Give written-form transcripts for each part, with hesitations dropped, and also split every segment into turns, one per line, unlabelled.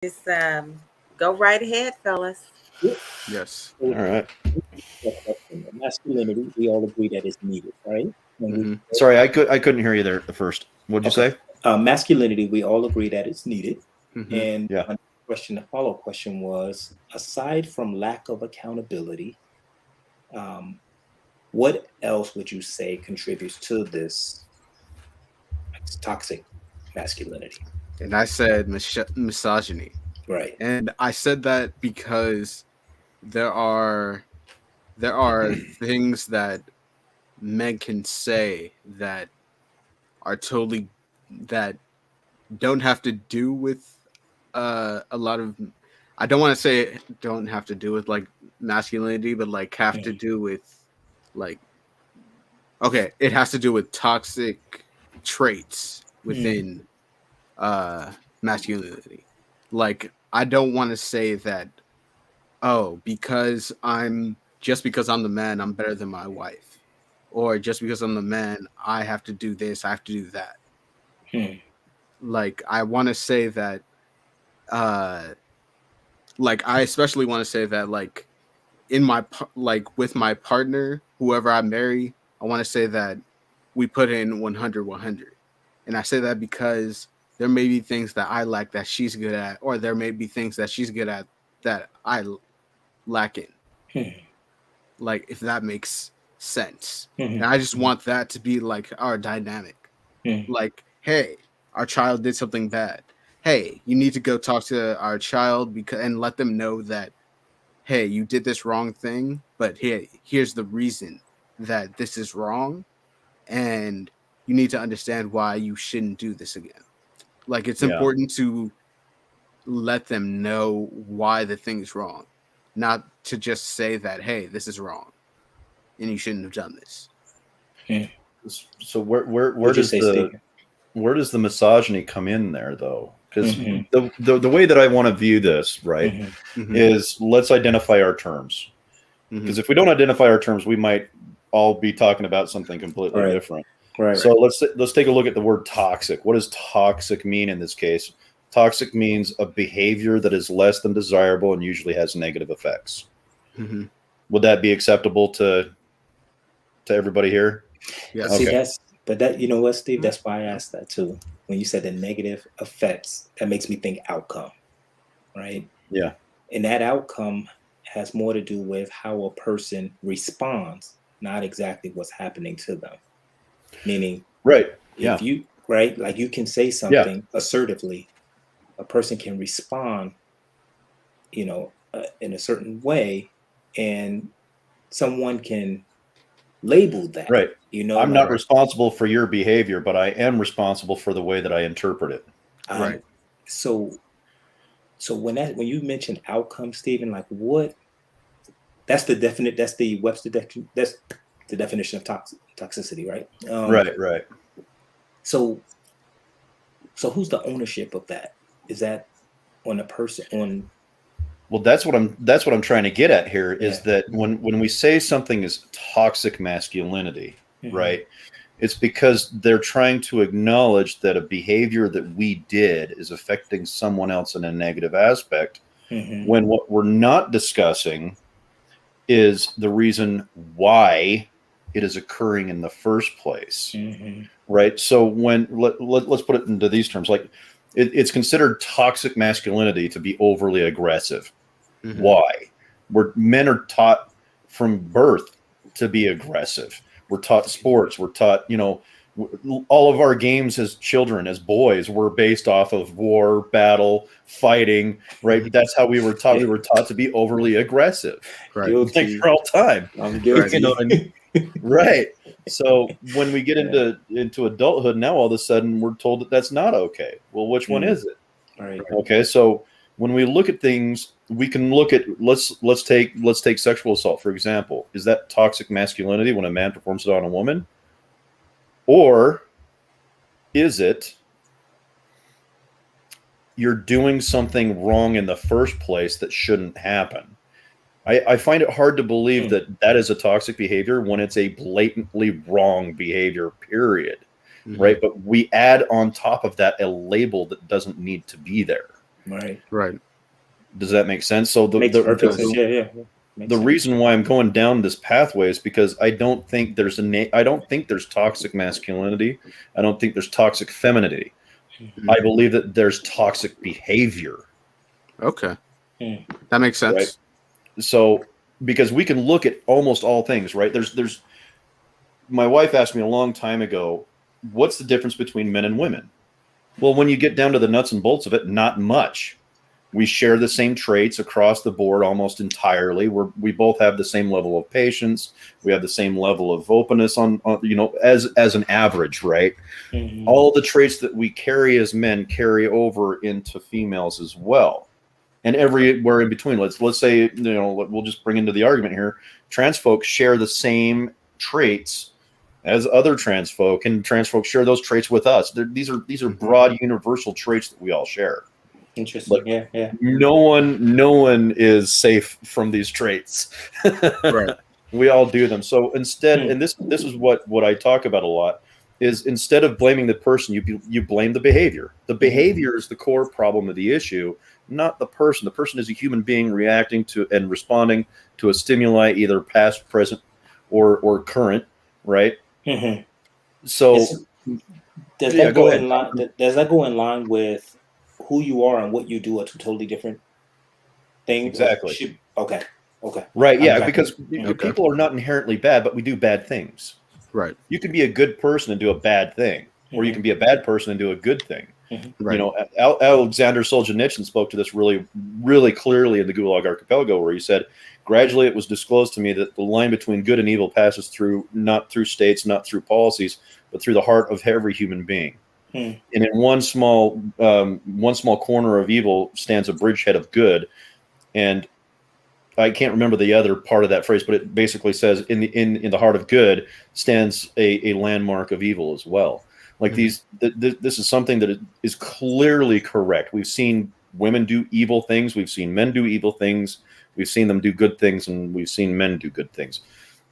Just go right ahead, fellas.
Yeah.
Yes.
So,
All right.
masculinity, we all agree that is needed, right? When we
hmm
Sorry, I couldn't hear you there at first. What'd you
okay,
say?
masculinity, we all agree that it's needed.
hmm
And
Yeah.
my question, the follow-up question was, aside from lack of accountability, um, what else would you say contributes to this toxic masculinity?
And I said misogyny,
Right.
and I said that because there are things that men can say that are totally that don't have to do with a lot of, I don't want to say don't have to do with like masculinity, but like have to
Mhm.
do with like, okay, it has to do with toxic traits
Mhm.
within uh masculinity. Like I don't want to say that, oh, because I'm the man, I'm better than my wife, or just because I'm the man, I have to do this, I have to do that.
Mhm.
Like I want to say that, uh like I especially want to say that, like in like with my partner, whoever I marry, I want to say that we put in 100 100. And I say that because there may be things that I lack that she's good at, or there may be things that she's good at that lack in.
Mhm.
Like if that makes sense. And
Mhm.
I just want that to be like our dynamic.
Mhm.
Like, hey, our child did something bad. Hey, you need to go talk to our child because and let them know that, hey, you did this wrong thing, but here's the reason that this is wrong, and you need to understand why you shouldn't do this again. Like it's
Yeah.
important to let them know why the thing's wrong, not to just say that, hey, this is wrong and you shouldn't have done this.
Mhm.
So where
Would you
does
say, Stephen?
the misogyny come in there though? Because
Mhm.
the way that I want to view this, right,
Mhm.
Mm-hmm.
is let's identify our terms.
Mm-hmm.
Because if we don't identify our terms, we might all be talking about something completely
Right.
different.
Right.
So let's take a look at the word toxic. What does toxic mean in this case? Toxic means a behavior that is less than desirable and usually has negative effects.
Mm-hmm.
Would that be acceptable to everybody here?
But see,
Yes.
Okay.
but that, you know what, Steve? That's why I asked that too. When you said the negative effects, that makes me think outcome, right?
Yeah.
And that outcome has more to do with how a person responds, not exactly what's happening to them. Meaning,
Right.
if
Yeah.
you, right, like you can say
Yeah.
something assertively, a person can respond, in a certain way, and someone can label that,
Right. I'm not
like,
responsible for your behavior, but I am responsible for the way that I interpret it.
Right.
um, so when you mentioned outcome, Stephen, like what? That's the definite. That's the Webster. That's the definition of toxicity, right?
Right. Right.
So who's the ownership of that? Is that on a person? On
Well, that's what I'm trying to get at here is
yeah.
that
Mm-hmm.
when we say something is toxic masculinity,
Hmm.
right? It's because they're trying to acknowledge that a behavior that we did is affecting someone else in a negative aspect,
Hmm.
when what we're not discussing is the reason why it is occurring in the first place.
Hmm.
Right. So let's put it into these terms, like it's considered toxic masculinity to be overly aggressive.
Mm-hmm.
Why? Where men are taught from birth to be aggressive. We're taught sports. We're taught, all of our games as children, as boys, were based off of war, battle, fighting, right? That's how we were taught. We were taught to be overly aggressive,
Right.
like
Guilty.
for all time.
I'm
Right.
You know what I mean?
guilty.
Right. So when we get
Yeah.
into adulthood now, all of a sudden we're told that that's not okay. Well, which one
Mm.
is it?
Right.
Okay. So when we look at things, we can look at let's take sexual assault for example. Is that toxic masculinity when a man performs it on a woman, or is it you're doing something wrong in the first place that shouldn't happen? I find it hard to believe
Mm.
that that is a toxic behavior when it's a blatantly wrong behavior, period.
Mm-hmm.
Right? But we add on top of that a label that doesn't need to be there.
Right.
Right.
Does that make sense? So
Makes perfect sense. Yeah.
the reason why I'm going down this pathway is because I don't think there's toxic masculinity. I don't think there's toxic femininity.
Mhm.
I believe that there's toxic behavior.
Okay.
Mm.
That makes sense.
Right. So because we can look at almost all things, right? There's my wife asked me a long time ago, what's the difference between men and women? Well, when you get down to the nuts and bolts of it, not much. We share the same traits across the board almost entirely. We both have the same level of patience. We have the same level of openness on as an average, right?
Mhm.
All the traits that we carry as men carry over into females as well. And everywhere in between. Let's say, we'll just bring into the argument here, trans folks share the same traits as other trans folk, and trans folks share those traits with us. These are broad universal traits that we all share.
Interesting.
But
Yeah.
no one is safe from these traits.
Right.
We all do them. So instead,
Hmm.
and this is what I talk about a lot, is instead of blaming the person, you blame the behavior. The behavior is the core problem of the issue, not the person. The person is a human being reacting to and responding to a stimuli, either past, present, or current, right?
Mhm.
So
Does
yeah,
that
go
go
ahead.
in line? Does that go in line with who you are and what you do are two totally different things? Or
Exactly.
Okay.
Right, yeah,
Okay.
because people are not inherently bad, but we do bad things.
Right.
You can be a good person and do a bad thing, or you can be a bad person and do a good thing.
Right.
Alexander Solzhenitsyn spoke to this really, really clearly in the Gulag Archipelago, where he said, gradually it was disclosed to me that the line between good and evil passes not through states, not through policies, but through the heart of every human being.
Hmm.
And in one small corner of evil stands a bridgehead of good. And I can't remember the other part of that phrase, but it basically says in the heart of good stands a landmark of evil as well. Like this is something that is clearly correct. We've seen women do evil things. We've seen men do evil things. We've seen them do good things, and we've seen men do good things.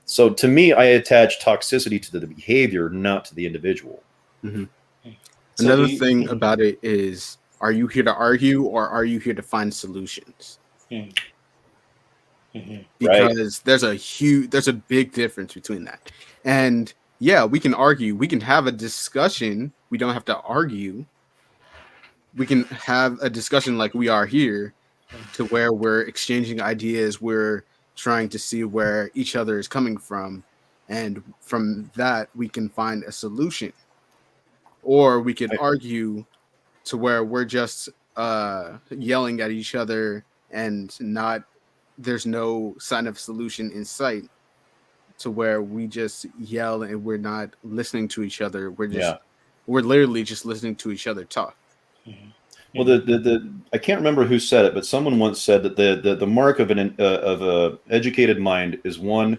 So to me, I attach toxicity to the behavior, not to the individual.
Mm-hmm.
So
Another thing about it is, are you here to argue or are you here to find solutions? Because there's a big difference between that. And yeah, we can argue, we can have a discussion. We don't have to argue. We can have a discussion like we are here, to where we're exchanging ideas, we're trying to see where each other is coming from, and from that we can find a solution. Or we could argue to where we're just yelling at each other and there's no sign of solution in sight, to where we just yell and we're not listening to each other. We're literally just listening to each other talk.
Well, the I can't remember who said it, but someone once said that the mark of a educated mind is one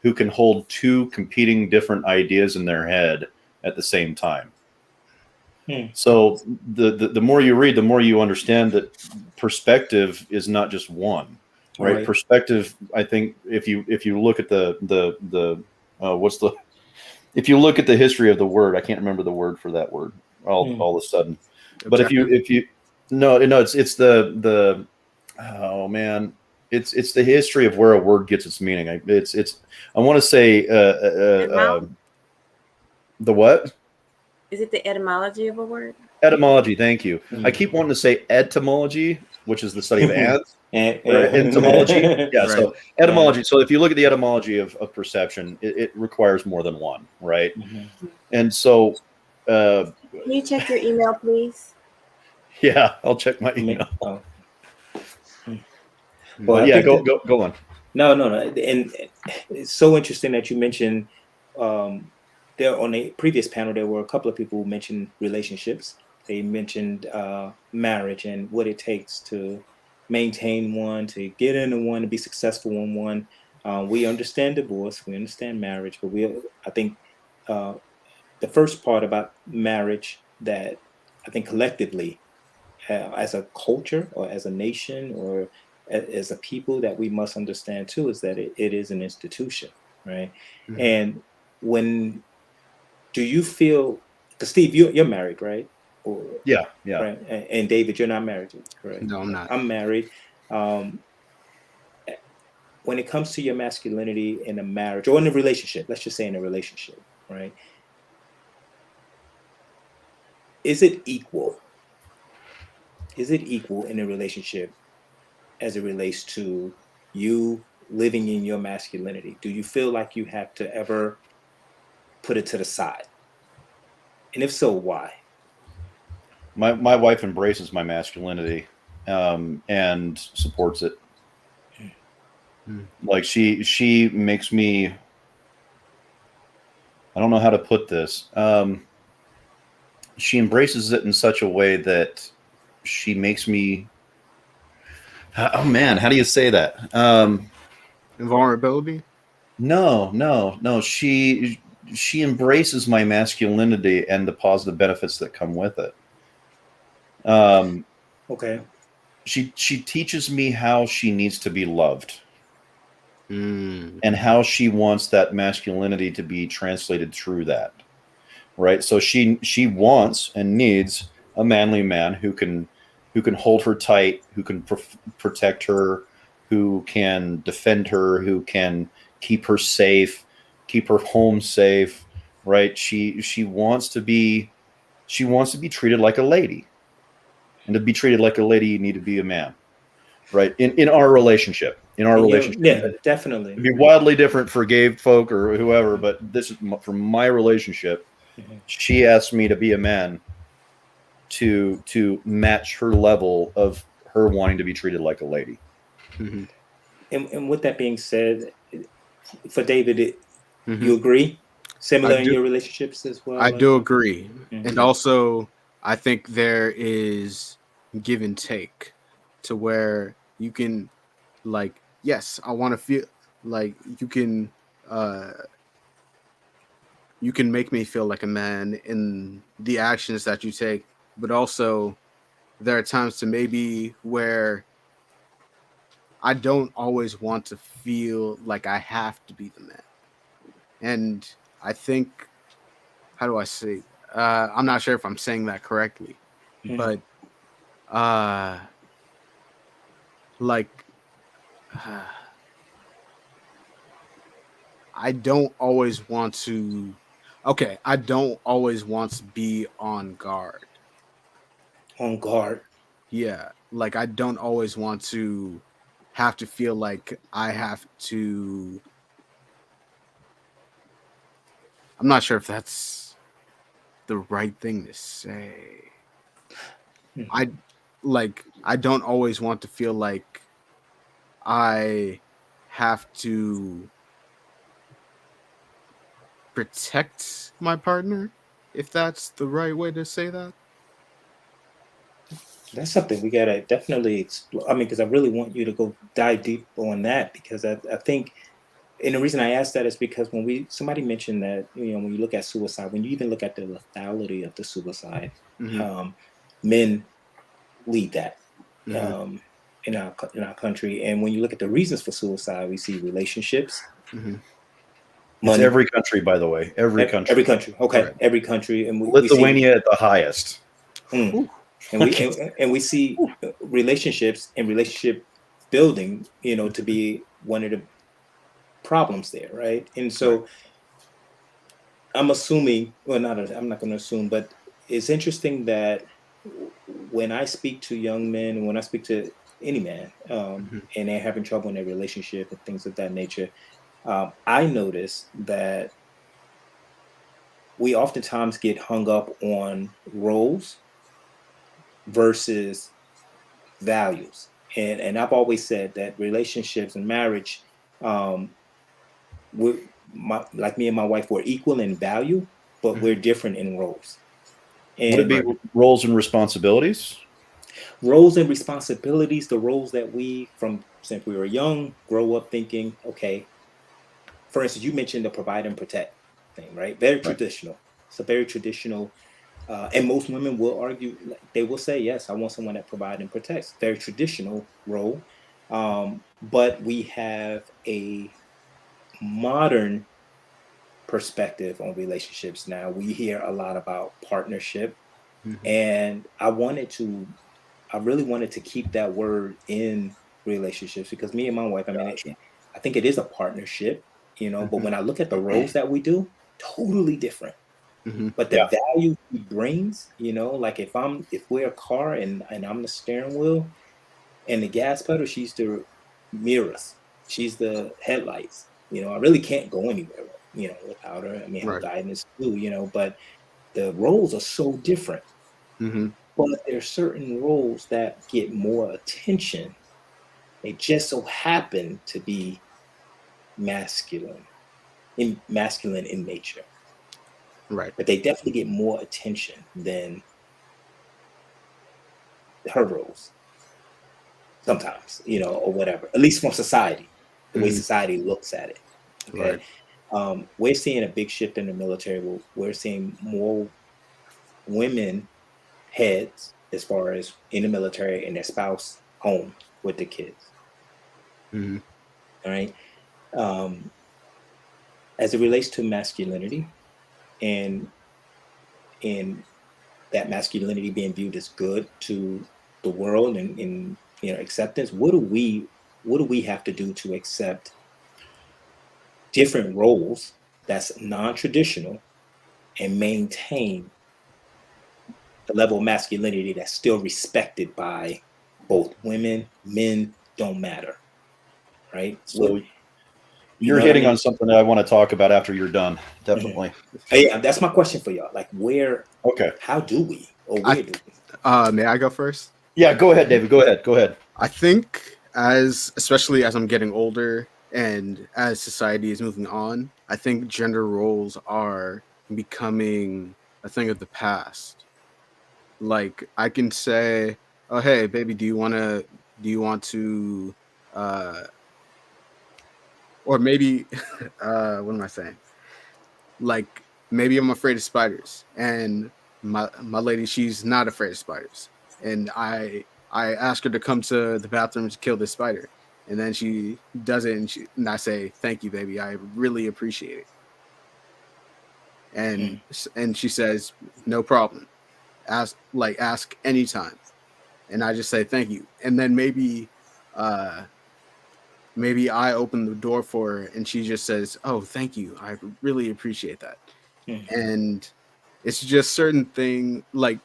who can hold two competing different ideas in their head at the same time. So the more you read, the more you understand that perspective is not just one, right? Perspective, I think, if you look at if you look at the history of the word, I can't remember the word for that word all of a sudden. But
Objective?
no, it's the oh man, it's the history of where a word gets its meaning. I want to say the what?
Is it the etymology of a word?
Etymology, thank you. I keep wanting to say etymology, which is the study of ants. Right? Entomology. Yeah,
Right.
so etymology. So if you look at the etymology of perception, it requires more than one, right? And so
Can you check your email, please?
yeah, I'll check my email.
Well,
Yeah, go on.
No. And it's so interesting that you mentioned there on a previous panel, there were a couple of people who mentioned relationships. They mentioned marriage and what it takes to maintain one, to get into one, to be successful in one. We understand divorce, we understand marriage, but I think the first part about marriage that I think collectively, as a culture or as a nation or as a people, that we must understand too, is that it is an institution, right? And when do you feel, because Steve, you're married, right? Or,
Yeah.
right? And David, you're not married, correct?
No, I'm not.
I'm married. When it comes to your masculinity in a marriage or in a relationship, let's just say in a relationship, right? Is it equal? Is it equal in a relationship as it relates to you living in your masculinity? Do you feel like you have to ever put it to the side? And if so, why?
My wife embraces my masculinity, and supports it.
Hmm.
Like she makes me. I don't know how to put this. She embraces it in such a way that she makes me. Oh man, how do you say that?
Vulnerability.
No. She embraces my masculinity and the positive benefits that come with it.
Okay.
She teaches me how she needs to be loved
Mm.
and how she wants that masculinity to be translated through that. Right? So she wants and needs a manly man who can hold her tight, who can protect her, who can defend her, who can keep her safe, keep her home safe, right? She wants to be treated like a lady. And to be treated like a lady, you need to be a man, right? In our relationship. In our relationship.
Yeah, definitely.
It'd be wildly different for gay folk or whoever, but this is from my relationship.
Mm-hmm.
She asked me to be a man to match her level of her wanting to be treated like a lady.
Mm-hmm.
And with that being said, for David,
Mm-hmm.
you agree? Similar
I
in
do.
your relationships as well?
I do agree,
Mhm.
and also I think there is give and take to where you can, like, yes, I want to feel like uh you can make me feel like a man in the actions that you take, but also there are times to maybe where I don't always want to feel like I have to be the man. And I think, how do I say? I'm not sure if I'm saying that correctly,
Mhm.
but uh, like I don't always want to. Okay, I don't always want to be on guard.
On guard.
Yeah, like I don't always want to have to feel like I have to. I'm not sure if that's the right thing to say.
Mhm.
I don't always want to feel like I have to protect my partner, if that's the right way to say that.
That's something we gotta definitely explore. I mean, because I really want you to go dive deep on that because I think, and the reason I asked that is because when somebody mentioned that when you look at suicide, when you even look at the lethality of the suicide,
Mm-hmm.
um, men lead that
Mm-hmm.
in our country, and when you look at the reasons for suicide, we see relationships,
Mm-hmm.
It's
money.
every country, by the way. Every country.
Every country, okay,
Right.
every country, and we see.
Lithuania at the highest.
Mm. And we see relationships and relationship building, to be one of the problems there, right? And
Right.
so I'm assuming, well, I'm not going to assume, but it's interesting that when I speak to young men, and when I speak to any man,
Mm-hmm.
and they're having trouble in their relationship and things of that nature, I notice that we oftentimes get hung up on roles versus values. And I've always said that relationships and marriage, um, like me and my wife, we're equal in value, but we're different in roles.
Would it
And
be roles and responsibilities?
roles and responsibilities, the roles that we, from since we were young, grow up thinking, okay, for instance, you mentioned the provide and protect thing, right? Very
Right.
traditional. It's a very traditional, and most women will argue, they will say, yes, I want someone that provides and protects. Very traditional role. But we have a modern perspective on relationships now. We hear a lot about partnership. And I really wanted to keep that word in relationships, because me and my wife, I mean, I think it is a partnership, but when I look at the roles that we do, totally different. But the value he brings, like if we're a car and I'm the steering wheel and the gas pedal, she's the mirrors, she's the headlights. I really can't go anywhere, without her. I mean, her
Right.
guidance too, but the roles are so different. But there are certain roles that get more attention. They just so happen to be masculine in nature.
Right.
But they definitely get more attention than her roles sometimes, or whatever, at least from society, the way society looks at it. Okay.
Right.
We're seeing a big shift in the military. We're seeing more women heads as far as in the military and their spouse home with the kids. All right. As it relates to masculinity and that masculinity being viewed as good to the world and acceptance, what do we have to do to accept different roles that's non-traditional and maintain the level of masculinity that's still respected by both women, men, don't matter, right?
So you're hitting on something that I want to talk about after you're done. Definitely.
Yeah, that's my question for y'all. Like, where?
Okay.
How do we? Or where do we?
May I go first?
Yeah, go ahead, David. Go ahead.
I think especially as I'm getting older and as society is moving on, I think gender roles are becoming a thing of the past. Like I can say, "Oh, hey, baby, do you want to or maybe what am I saying? Like maybe I'm afraid of spiders and my lady, she's not afraid of spiders. And I ask her to come to the bathroom to kill this spider. And then she does it and I say, "Thank you, baby. I really appreciate it." And she says, "No problem. Ask anytime." And I just say, "Thank you." And then maybe I open the door for her and she just says, "Oh, thank you. I really appreciate that." And it's just certain thing. Like,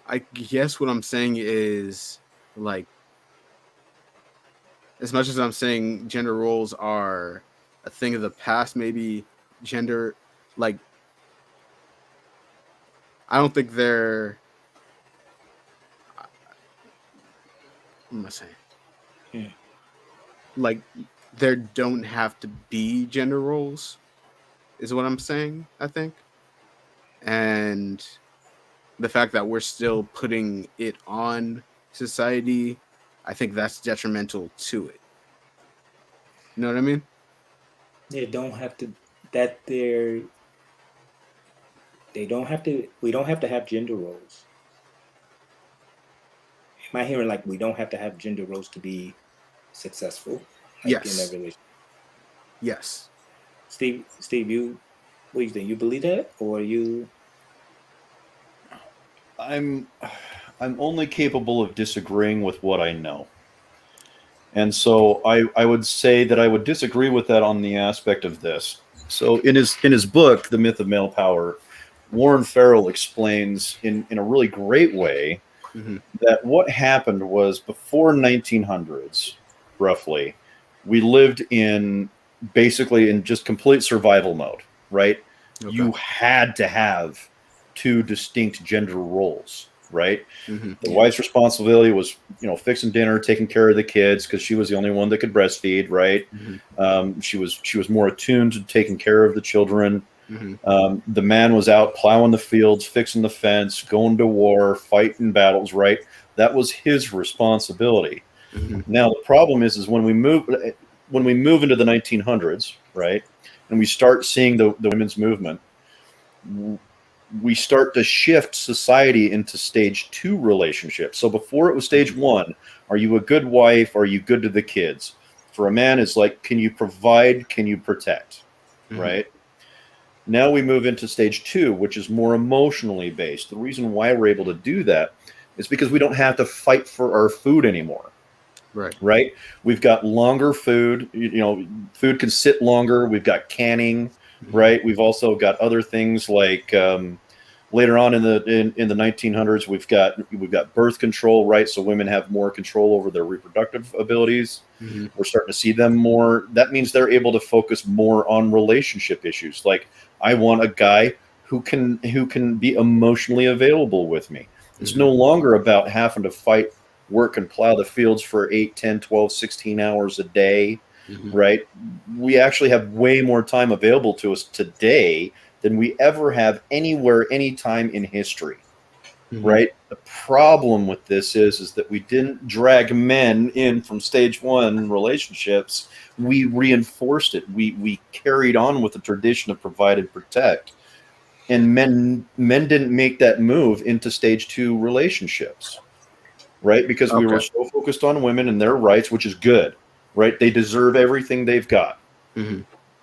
I guess what I'm saying is, like, as much as I'm saying gender roles are a thing of the past, maybe gender, like, I don't think they're, what am I saying? Like, there don't have to be gender roles, is what I'm saying, I think. And the fact that we're still putting it on society, I think that's detrimental to it. You know what I mean?
They don't have to. That they don't have to. We don't have to have gender roles. Am I hearing like we don't have to have gender roles to be successful? Like in a
Yes.
relationship.
Yes.
Steve, you, what do you think? You believe that, or you?
I'm only capable of disagreeing with what I know. And so I would say that I would disagree with that on the aspect of this. So in his book, The Myth of Male Power, Warren Farrell explains in a really great way that what happened was before 1900s, roughly, we lived basically in just complete survival mode, right? Okay. You had to have two distinct gender roles, right? The wife's responsibility was, fixing dinner, taking care of the kids because she was the only one that could breastfeed, right? She was more attuned to taking care of the children. The man was out plowing the fields, fixing the fence, going to war, fighting battles, right? That was his responsibility. Now the problem is when we move into the 1900s, right, and we start seeing the women's movement, we start to shift society into stage 2 relationships. So before it was stage 1, are you a good wife? Are you good to the kids? For a man, it's like, can you provide? Can you protect? Right? Now we move into stage 2, which is more emotionally based. The reason why we're able to do that is because we don't have to fight for our food anymore. Right. We've got longer food. Food can sit longer. We've got canning. Right. We've also got other things like later on in the 1900s, we've got birth control. Right. So women have more control over their reproductive abilities. We're starting to see them more. That means they're able to focus more on relationship issues. Like, I want a guy who can be emotionally available with me. It's no longer about having to fight, work, and plow the fields for 8, 10, 12, 16 hours a day, right? We actually have way more time available to us today than we ever have anywhere, anytime in history, right? The problem with this is that we didn't drag men in from stage 1 relationships. We reinforced it. We carried on with the tradition of provide and protect. And men didn't make that move into stage 2 relationships, right? Because we were so focused on women and their rights, which is good, right? They deserve everything they've got,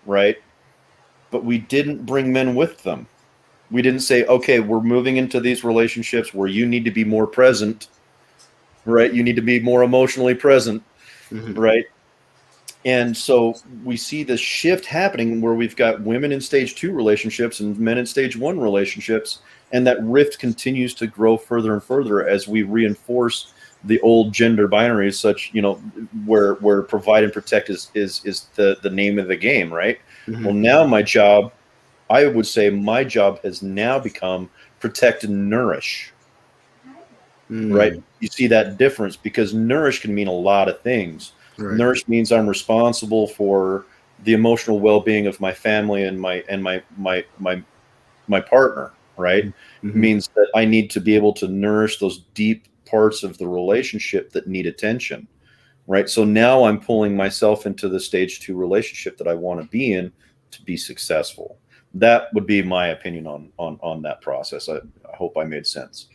right? But we didn't bring men with them. We didn't say, okay, we're moving into these relationships where you need to be more present, right? You need to be more emotionally present, right? And so we see this shift happening where we've got women in stage 2 relationships and men in stage 1 relationships. And that rift continues to grow further and further as we reinforce the old gender binaries, such, where provide and protect is the name of the game, right? Well, now I would say my job has now become protect and nourish, right? You see that difference, because nourish can mean a lot of things. Nourish means I'm responsible for the emotional well-being of my family and my partner, right? It means that I need to be able to nourish those deep parts of the relationship that need attention, right? So now I'm pulling myself into the stage 2 relationship that I want to be in to be successful. That would be my opinion on that process. I hope I made sense.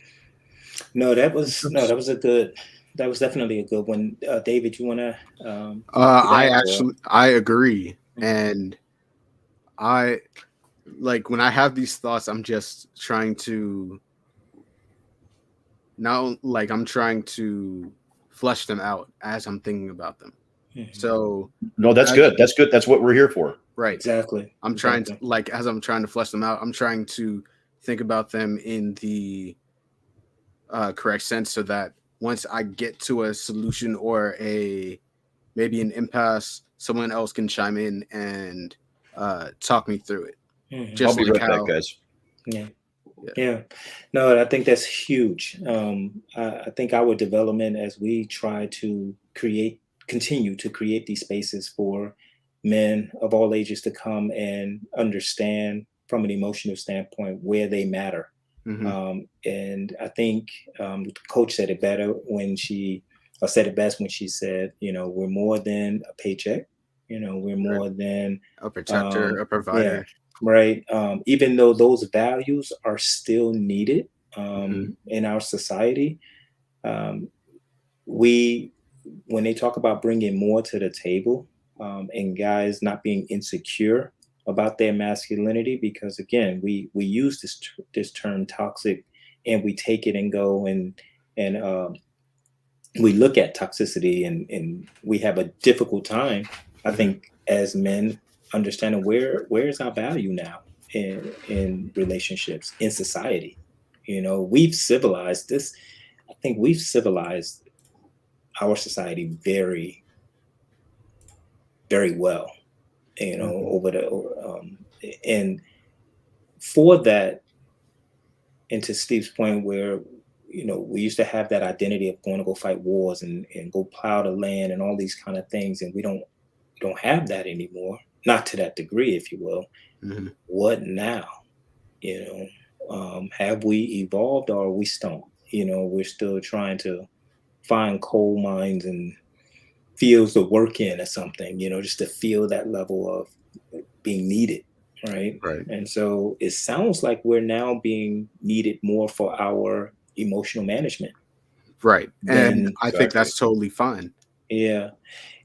That was definitely a good one. David, you want to?
I agree, and I like when I have these thoughts, I'm just trying to I'm trying to flesh them out as I'm thinking about them. So
no, that's good. That's good. That's what we're here for.
Right.
Exactly.
I'm trying to, as I'm trying to flesh them out, I'm trying to think about them in the correct sense, so that once I get to a solution or maybe an impasse, someone else can chime in and talk me through it.
I'll be right back, guys.
Yeah. No, I think that's huge. I think our development, as we try to continue to create these spaces for men of all ages to come and understand from an emotional standpoint where they matter. And I think the coach said it better when said it best when she said, we're more than a paycheck. We're more than
a protector, a provider.
Yeah, right. Even though those values are still needed in our society, when they talk about bringing more to the table, and guys not being insecure about their masculinity, because again, we use this term toxic, and we take it and go and we look at toxicity, and we have a difficult time, I think, as men, understanding where is our value now in relationships, in society. We've civilized this. I think we've civilized our society very, very well, over and for that, and to Steve's point, where we used to have that identity of going to go fight wars and go plow the land and all these kind of things, and we don't have that anymore, not to that degree, if you will. What now? Have we evolved, or are we stumped? We're still trying to find coal mines and fields to work in or something, just to feel that level of being needed. Right. And so it sounds like we're now being needed more for our emotional management.
Right. And I think that's totally fine.
Yeah.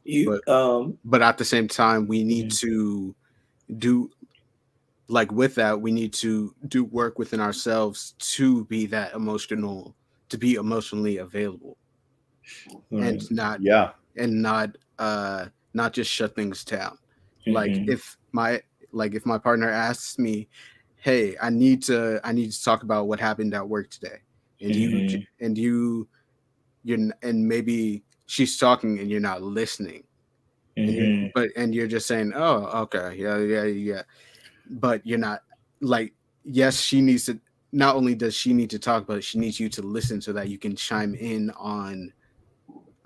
But at the same time, we need to like with that, we need to do work within ourselves to be that emotional, to be emotionally available,
Right.
and not
Yeah.
not just shut things down. Like if my partner asks me, hey, I need to talk about what happened at work today, and and maybe she's talking and you're not listening, and you're just saying, oh, okay, yeah, but you're not, like, yes, she needs to, not only does she need to talk, but she needs you to listen so that you can chime in on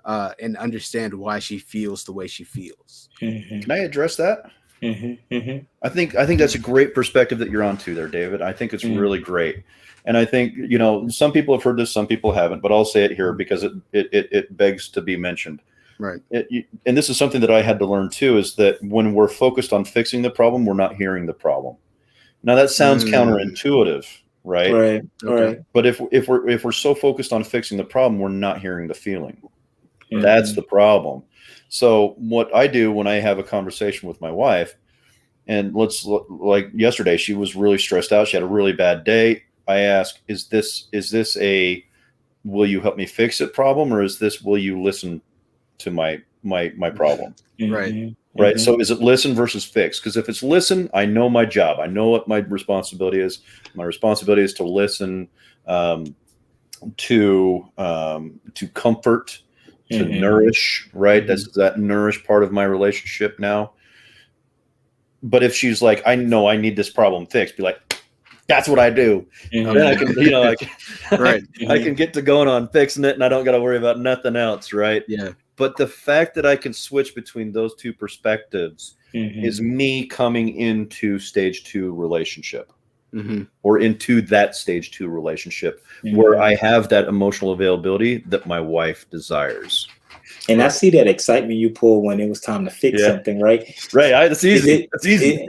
and understand why she feels the way she feels.
Can I address that?
Mm-hmm.
I think that's a great perspective that you're onto there, David. I think it's really great. And I think, you know, some people have heard this, some people haven't, but I'll say it here because it begs to be mentioned.
Right.
And this is something that I had to learn too, is that when we're focused on fixing the problem, we're not hearing the problem. Now that sounds counterintuitive, right?
Right.
Okay.
Right.
But if we're so focused on fixing the problem, we're not hearing the feeling.
Mhm.
That's the problem. So what I do when I have a conversation with my wife, and like yesterday, she was really stressed out. She had a really bad day. I ask, is this a will you help me fix it problem, or is this will you listen to my problem?
Right.
Right. So is it listen versus fix? Because if it's listen, I know my job. I know what my responsibility is. My responsibility is to listen, to comfort, to nourish. Right. That's that nourish part of my relationship now. But if she's like, I know I need this problem fixed, be like, that's what I do. Then I can, you know,
Right.
I can get to going on fixing it, and I don't got to worry about nothing else, right?
Yeah.
But the fact that I can switch between those two perspectives is me coming into stage 2 relationship, or into that stage 2 relationship where I have that emotional availability that my wife desires.
And I see that excitement you pull when it was time to fix something, right?
Right. It's easy. It's easy.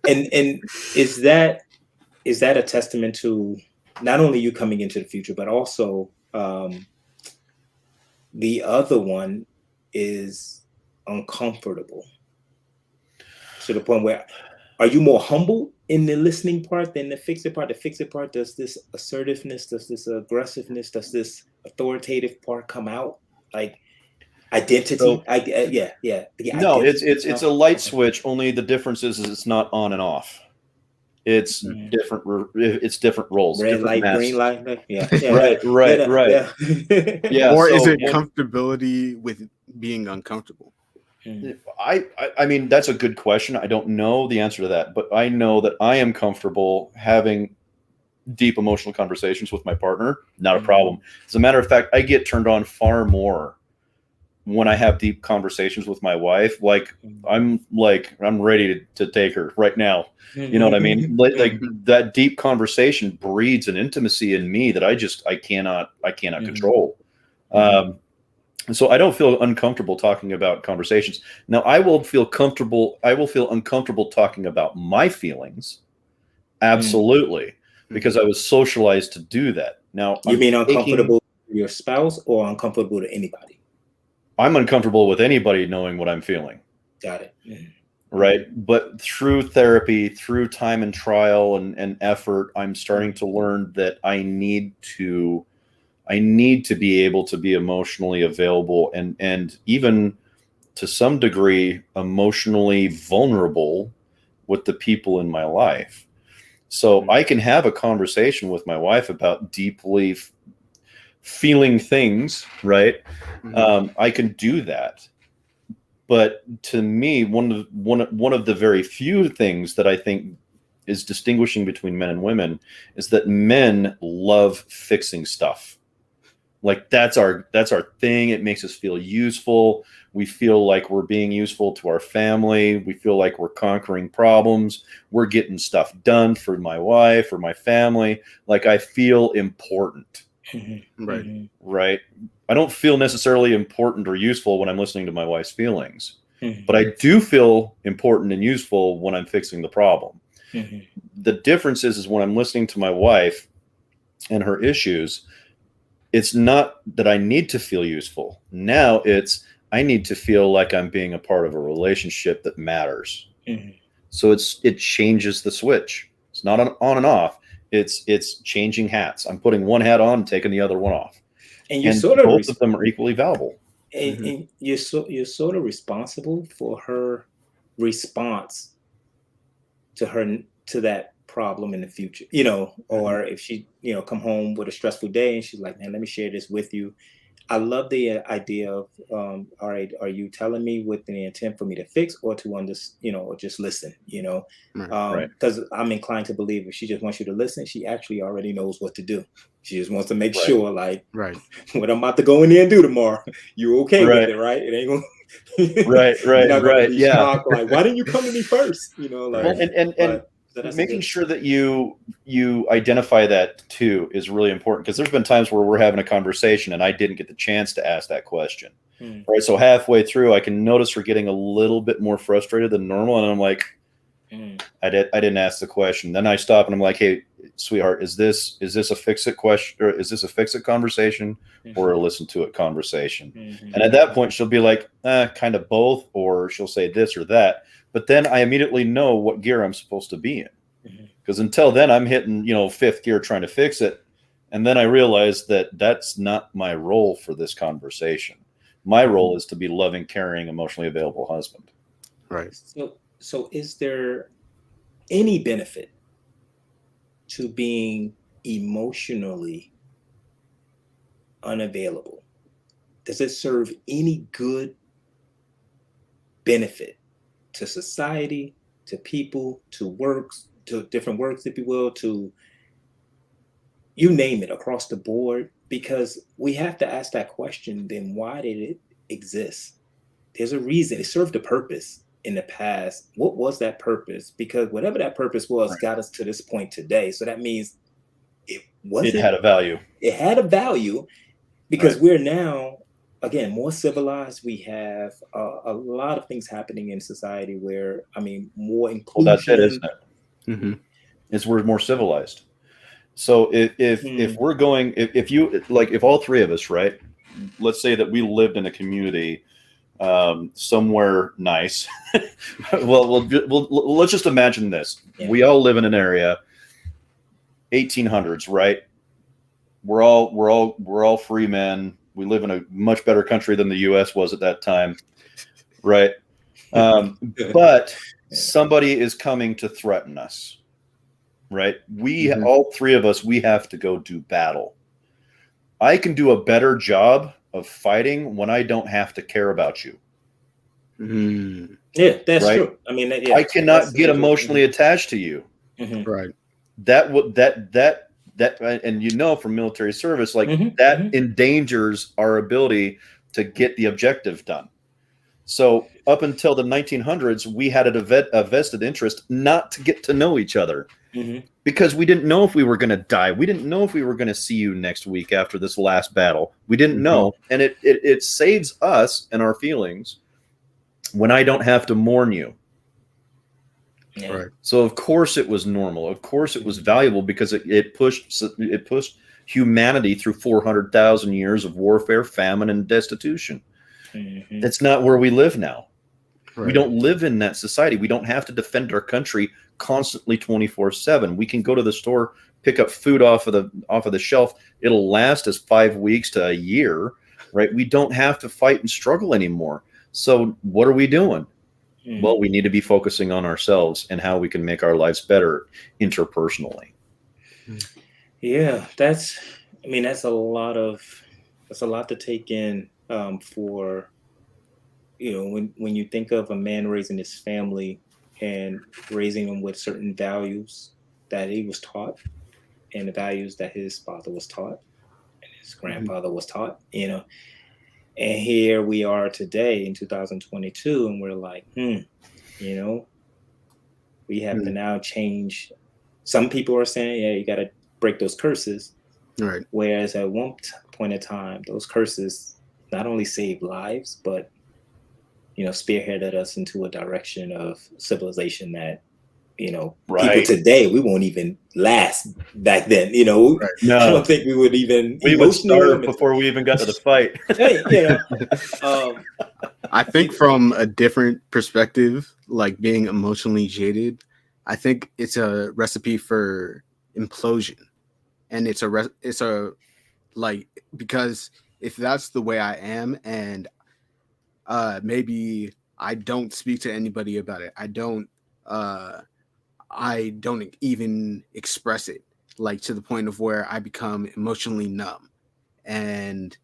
And is that a testament to not only you coming into the future, but also the other one is uncomfortable to the point where, are you more humble in the listening part than the fix it part? The fix it part, does this assertiveness, does this aggressiveness, does this authoritative part come out? Like identity?
So,
The
no,
identity
it's
stuff?
a light switch. Only the difference is it's not on and off. It's different. It's different roles.
Red
different
light,
masks.
green light. Yeah.
Right. Yeah.
Or is
so,
it comfortability with being uncomfortable?
I mean, that's a good question. I don't know the answer to that, but I know that I am comfortable having deep emotional conversations with my partner. Not a problem. As a matter of fact, I get turned on far more when I have deep conversations with my wife. Like I'm ready to take her right now. You know what I mean? Like that deep conversation breeds an intimacy in me that I cannot control. So I don't feel uncomfortable talking about conversations. Now I will feel uncomfortable talking about my feelings. Absolutely. Because I was socialized to do that. Now
you mean uncomfortable with your spouse or uncomfortable to anybody?
I'm uncomfortable with anybody knowing what I'm feeling.
Got it.
Right. But through therapy, through time and trial and effort, I'm starting to learn that I need to be able to be emotionally available and even to some degree emotionally vulnerable with the people in my life. So I can have a conversation with my wife about deeply feeling things, right? I can do that. But to me, one of the very few things that I think is distinguishing between men and women is that men love fixing stuff. Like that's our thing. It makes us feel useful. We feel like we're being useful to our family. We feel like we're conquering problems. We're getting stuff done for my wife or my family. Like I feel important. Right. I don't feel necessarily important or useful when I'm listening to my wife's feelings, but I do feel important and useful when I'm fixing the problem. The difference is when I'm listening to my wife and her issues, it's not that I need to feel useful. Now it's I need to feel like I'm being a part of a relationship that matters. So it changes the switch. It's not on and off. It's changing hats. I'm putting one hat on and taking the other one off.
And you
And
sort of
both of them are equally valuable.
and you're sort of responsible for her response to that problem in the future, or if she, come home with a stressful day and she's like, man, let me share this with you. I love the idea of, all right, are you telling me with the intent for me to fix or to or just listen,
Right.
because I'm inclined to believe if she just wants you to listen, she actually already knows what to do. She just wants to make
Right.
sure, like,
Right.
what I'm about to go in there and do tomorrow, you're okay
Right.
with it, right? It ain't gonna
Right,
you're not gonna
right,
be
yeah.
shocked, like, why didn't you come to me first?
Well,
Right.
and
So that's
making
good.
sure that you identify that too is really important, because there's been times where we're having a conversation and I didn't get the chance to ask that question. Right. So halfway through, I can notice her getting a little bit more frustrated than normal, and I'm like, I didn't ask the question. Then I stop and I'm like, hey, sweetheart, is this a fix it question, or is this a fix it conversation, or a listen to it conversation? And at that point, she'll be like, kind of both, or she'll say this or that. But then I immediately know what gear I'm supposed to be in, because until then I'm hitting fifth gear trying to fix it, and then I realize that that's not my role for this conversation. My role is to be loving, caring, emotionally available husband.
Right.
So is there any benefit to being emotionally unavailable? Does it serve any good benefit to society, to people, to works, to different works, if you will, to you name it, across the board? Because we have to ask that question, then why did it exist? There's a reason. It served a purpose in the past. What was that purpose? Because whatever that purpose was got us to this point today. So that means it
had a value.
It had a value, because we're now, again, more civilized. We have a lot of things happening in society where, more inclusion.
Well, that's it, isn't it? It's we're more civilized. So if we're going, if all three of us, right? Let's say that we lived in a community somewhere nice. well, let's just imagine this. Yeah. We all live in an area, 1800s, right? We're all free men. We live in a much better country than the U.S. was at that time, right? But somebody is coming to threaten us, right? We all three of us, we have to go do battle. I can do a better job of fighting when I don't have to care about you.
Yeah, that's true.
I cannot get emotionally attached to you.
Right.
That and from military service, that endangers our ability to get the objective done. So up until the 1900s, we had a vested interest not to get to know each other. Because we didn't know if we were going to die. We didn't know if we were going to see you next week after this last battle. We didn't know. And it saves us and our feelings when I don't have to mourn you.
Yeah.
Right.
So of course it was normal. Of course it was valuable, because it pushed humanity through 400,000 years of warfare, famine, and destitution. That's not where we live now. Right. We don't live in that society. We don't have to defend our country constantly 24/7. We can go to the store, pick up food off of the shelf. It'll last us 5 weeks to a year, right? We don't have to fight and struggle anymore. So what are we doing? Well, we need to be focusing on ourselves and how we can make our lives better interpersonally.
Yeah, that's a lot to take in, for when you think of a man raising his family and raising them with certain values that he was taught, and the values that his father was taught and his grandfather was taught, and here we are today in 2022, and we're like, we have to now change. Some people are saying, yeah, you got to break those curses.
Right.
Whereas at one point in time, those curses not only saved lives, but spearheaded us into a direction of civilization that, people today, we won't even last back then.
Right. No.
I don't think we would even.
We would starve before we even got to the fight.
I think from a different perspective, like being emotionally jaded, I think it's a recipe for implosion, and it's a like, because if that's the way I am, and maybe I don't speak to anybody about it, uh I don't even express it, like to the point of where I become emotionally numb, and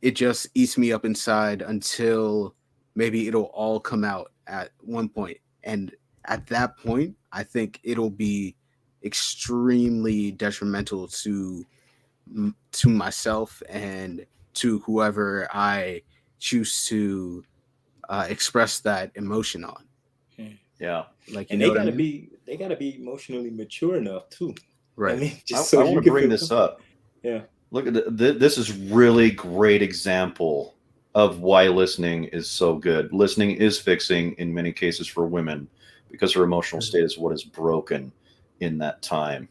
it just eats me up inside until maybe it'll all come out at one point. And at that point, I think it'll be extremely detrimental to myself and to whoever I choose to express that emotion on.
Yeah.
Like, you
And
know what I mean?
they gotta be emotionally mature enough too.
Right.
I mean,
I,
just so
I
you
want to
can
bring
feel
this
comfortable.
up.
Yeah.
Look at this is really great example of why listening is so good. Listening is fixing in many cases for women because her emotional state is what is broken in that time.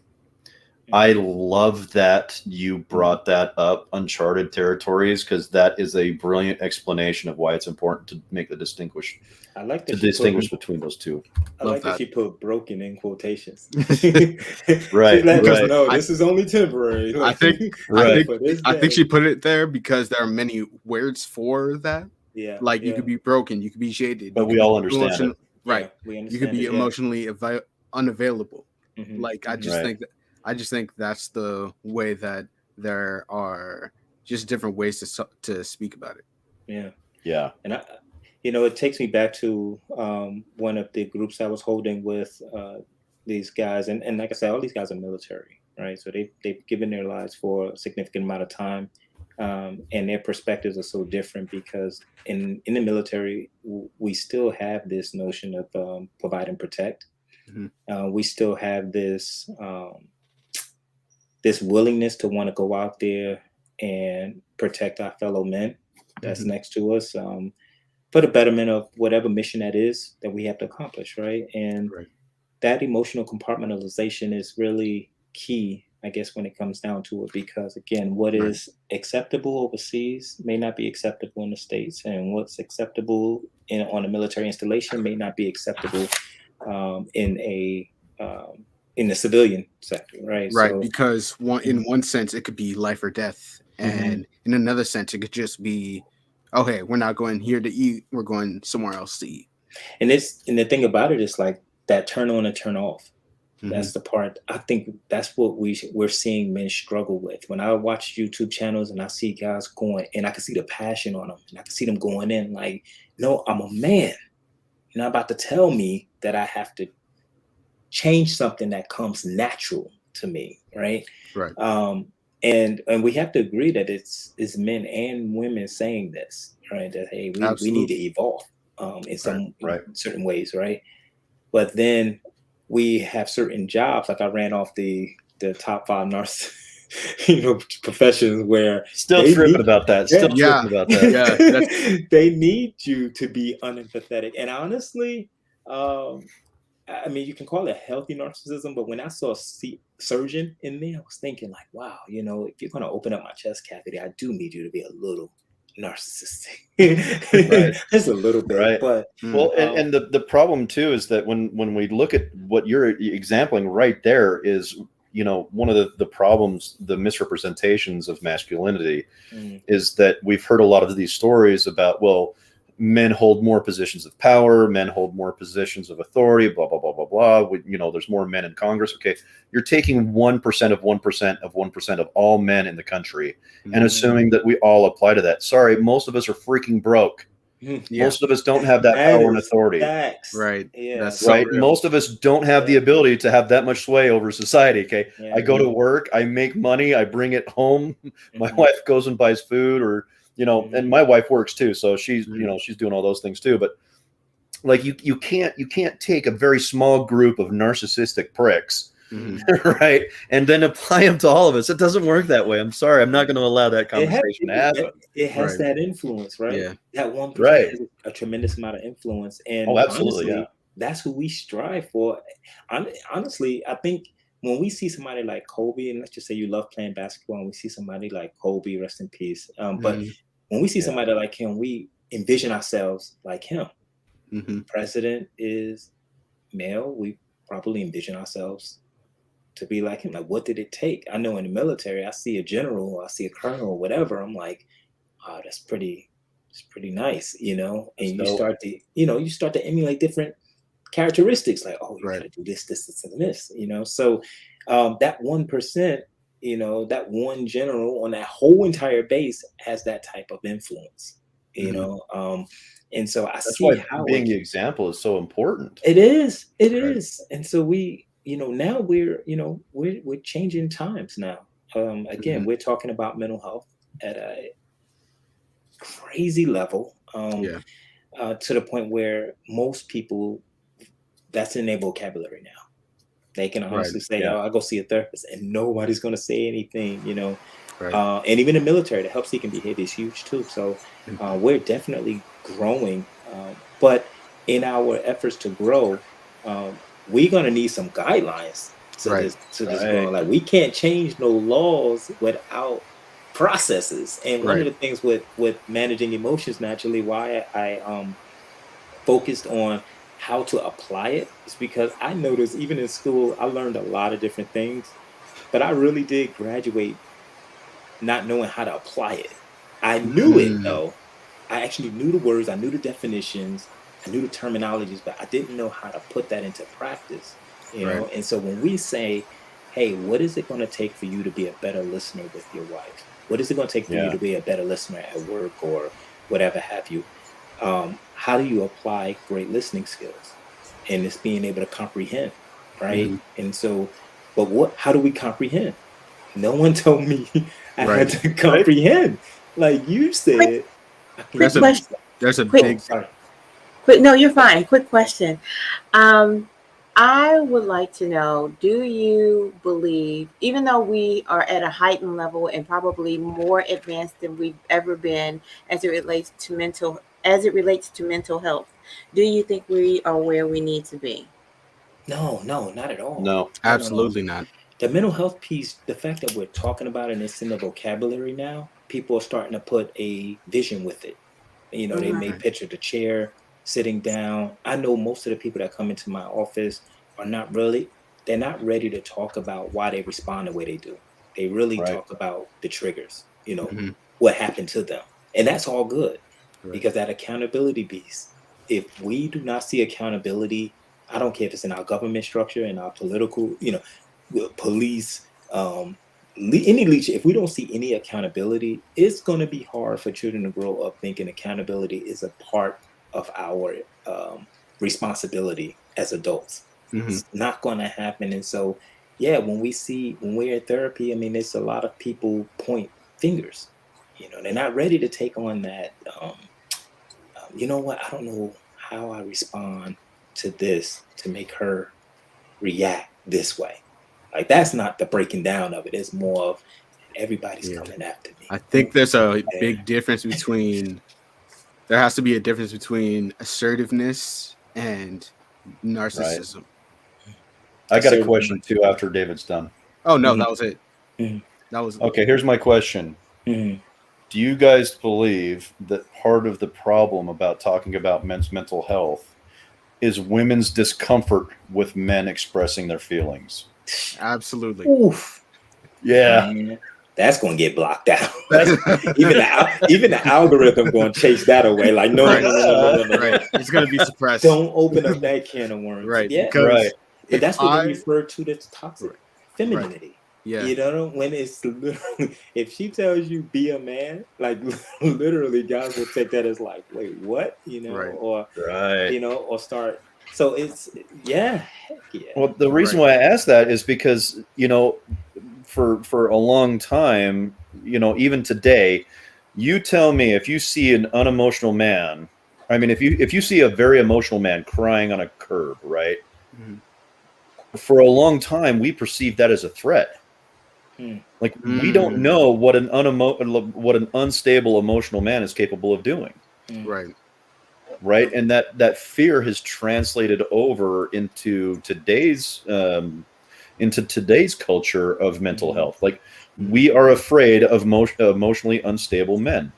I love that you brought that up, uncharted territories, because that is a brilliant explanation of why it's important to make the distinguish
I like
to
that she
distinguish
put
between those two.
I
Love
like that
that.
she put broken in quotations.
Right,
She's letting us
right.
know this is only temporary.
I
Like,
think
Right.
for this
I think
day.
she put it there because there are many words for that.
Yeah.
Like, you
yeah,
could be broken, you could be jaded,
But
you
we
could
all
be
understand it.
right.
yeah, we
You
understand
could be
it, yeah.
emotionally unavailable.
Mhm,
Like, I
mhm.
just
Right.
think that's the way that there are just different ways to speak about it.
Yeah.
Yeah.
And it takes me back to one of the groups I was holding with these guys, and like I said, all these guys are military, right? So they've given their lives for a significant amount of time, and their perspectives are so different because in the military we still have this notion of provide and protect.
Mhm.
We still have this willingness to want to go out there and protect our fellow men that's
Mhm.
next to us. For the betterment of whatever mission that is that we have to accomplish, right? And
Right.
that emotional compartmentalization is really key, I guess, when it comes down to it, because again, what
Right.
is acceptable overseas may not be acceptable in the States, and what's acceptable on a military installation may not be acceptable in a in the civilian sector, right?
Right,
So,
because in one sense it could be life or death,
mhm.
and in another sense it could just be, okay, we're not going here to eat, we're going somewhere else to eat.
And the thing about it is like that turn on and turn off.
Mhm.
That's the part I think that's what we're seeing men struggle with. When I watch YouTube channels and I see guys going, and I can see the passion on them, and I can see them going in like, no, I'm a man. You're not about to tell me that I have to change something that comes natural to me, right?
Right.
And we have to agree that it's men and women saying this, right? That hey, we need to
Absolutely.
evolve in some
right.
in certain ways, right? But then we have certain jobs, like I ran off the top 5 professions where
Still
they
tripping
need,
about that. Still
Yeah.
tripping about that.
Yeah,
they need you to be unempathetic. And honestly, I mean, you can call it healthy narcissism, but when I saw a surgeon in me, I was thinking like, wow, if you're going to open up my chest cavity, I do need you to be a little narcissistic.
Right.
Just a little bit.
Right.
But
Well, and the problem too is that when we look at what you're exempling right there is, one of the problems, the misrepresentations of masculinity is that we've heard a lot of these stories about, well, men hold more positions of power, men hold more positions of authority, blah, blah, blah, blah, blah. There's more men in Congress. Okay. You're taking 1% of 1% of 1% of all men in the country and assuming that we all apply to that. Sorry, most of us are freaking broke.
yeah,
Most of us don't have that
that
power and
is
authority.
facts.
right.
Yeah.
That's so
Right.
real.
Most of us don't have the
Yeah.
ability to have that much sway over society. Okay.
Yeah.
I go to work, I make money, I bring it home. My
Mhm.
wife goes and buys food, or, and my wife works too. So she's, she's doing all those things too. But like you can't take a very small group of narcissistic pricks, right, and then apply them to all of us. It doesn't work that way. I'm sorry. I'm not going to allow that conversation to happen.
It has
Right.
that influence, right?
Yeah.
That 1%
Right.
has a tremendous amount of influence. And
Oh, absolutely,
honestly,
yeah.
that's who we strive for. Honestly, I think when we see somebody like Kobe, and let's just say you love playing basketball, and we see somebody like Kobe, rest in peace. But when we see
Yeah.
somebody like him, envision ourselves like him.
Mm-hmm.
President is male. We probably envision ourselves to be like him. Like, what did it take? I know in the military, I see a general, I see a colonel, or whatever. I'm like, oh, it's pretty nice, you know. And you start to, you start to emulate different characteristics. Like, oh, you got to do this, this, and this, you know. So that 1%, that one general on that whole entire base has that type of influence, you know. And so
That's why being the example is so important.
It is. And so we, now we're changing times now. Again, we're talking about mental health at a crazy level, to the point where most people, that's in their vocabulary now. They can honestly say, "Oh, I go see a therapist," and nobody's going to say anything, And even in the military, the help-seeking behavior is huge too. So we're definitely growing, but in our efforts to grow, we're going to need some guidelines to this growing. Like, we can't change no laws without processes. And one of the things with managing emotions, naturally, why I focused on how to apply it is because I noticed even in school, I learned a lot of different things, but I really did graduate not knowing how to apply it. I knew it though. I actually knew the words, I knew the definitions, I knew the terminologies, but I didn't know how to put that into practice, know? And so when we say, hey, what is it going to take for you to be a better listener with your wife? What is it going to take for you to be a better listener at work or whatever have you? How do you apply great listening skills? And it's being able to comprehend, right? And so, but how do we comprehend? No one told me I had to comprehend. Like you said.
Quick question.
There's a big.
No, you're fine. Quick question. I would like to know, do you believe, even though we are at a heightened level and probably more advanced than we've ever been as it relates to mental health, do you think we are where we need to be?
No, not at all.
No,
absolutely not.
The mental health piece, the fact that we're talking about it and it's in the vocabulary now, people are starting to put a vision with it. They may picture the chair, sitting down. I know most of the people that come into my office are they're not ready to talk about why they respond the way they do. They really talk about the triggers, what happened to them. And that's all good because that accountability piece, if we do not see accountability, I don't care if it's in our government structure, in our political, police, any leadership, if we don't see any accountability, it's going to be hard for children to grow up thinking accountability is a part of our responsibility as adults. It's not going to happen. And so, when we're in therapy, I mean, there's a lot of people point fingers. They're not ready to take on that. You know what? I don't know how I respond to this to make her react this way. Like, that's not the breaking down of it. It's more of everybody's coming after me.
I think there's a big difference between. There has to be a difference between assertiveness and narcissism.
I got a question too after David's done.
Oh no, that was it.
That was okay. Here's my question. Do you guys believe that part of the problem about talking about men's mental health is women's discomfort with men expressing their feelings?
Absolutely.
Oof.
Yeah.
That's going to get blocked out. even the algorithm going to chase that away. Like, no.
It's going to be suppressed.
Don't open up that can of worms.
Right.
Yeah.
Because
but that's what they refer to as toxic femininity.
Yeah.
When it's literally, if she tells you be a man, like literally guys will take that as like, wait, what? Or or start. So it's heck yeah.
Well, the reason why I asked that is because, for a long time, even today, you tell me if you see an unemotional man, I mean, if you see a very emotional man crying on a curb, right? For a long time, we perceived that as a threat. Like, we don't know what an unstable emotional man is capable of doing. Right. And that fear has translated over into today's culture of mental health. Like, we are afraid of emotionally unstable men.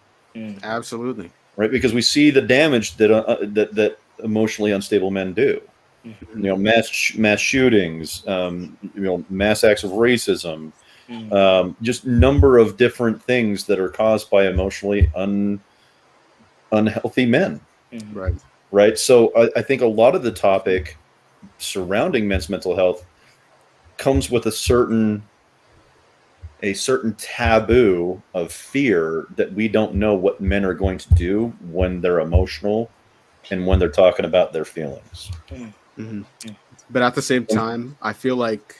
Absolutely.
right? Because we see the damage that emotionally unstable men do.
Mhm.
You know, mass shootings, mass acts of racism,
Mhm.
just number of different things that are caused by emotionally unhealthy men,
Mhm.
Right.
right? So I think a lot of the topic surrounding men's mental health comes with a certain taboo of fear that we don't know what men are going to do when they're emotional and when they're talking about their feelings.
Hmm. But at the same time, I feel like,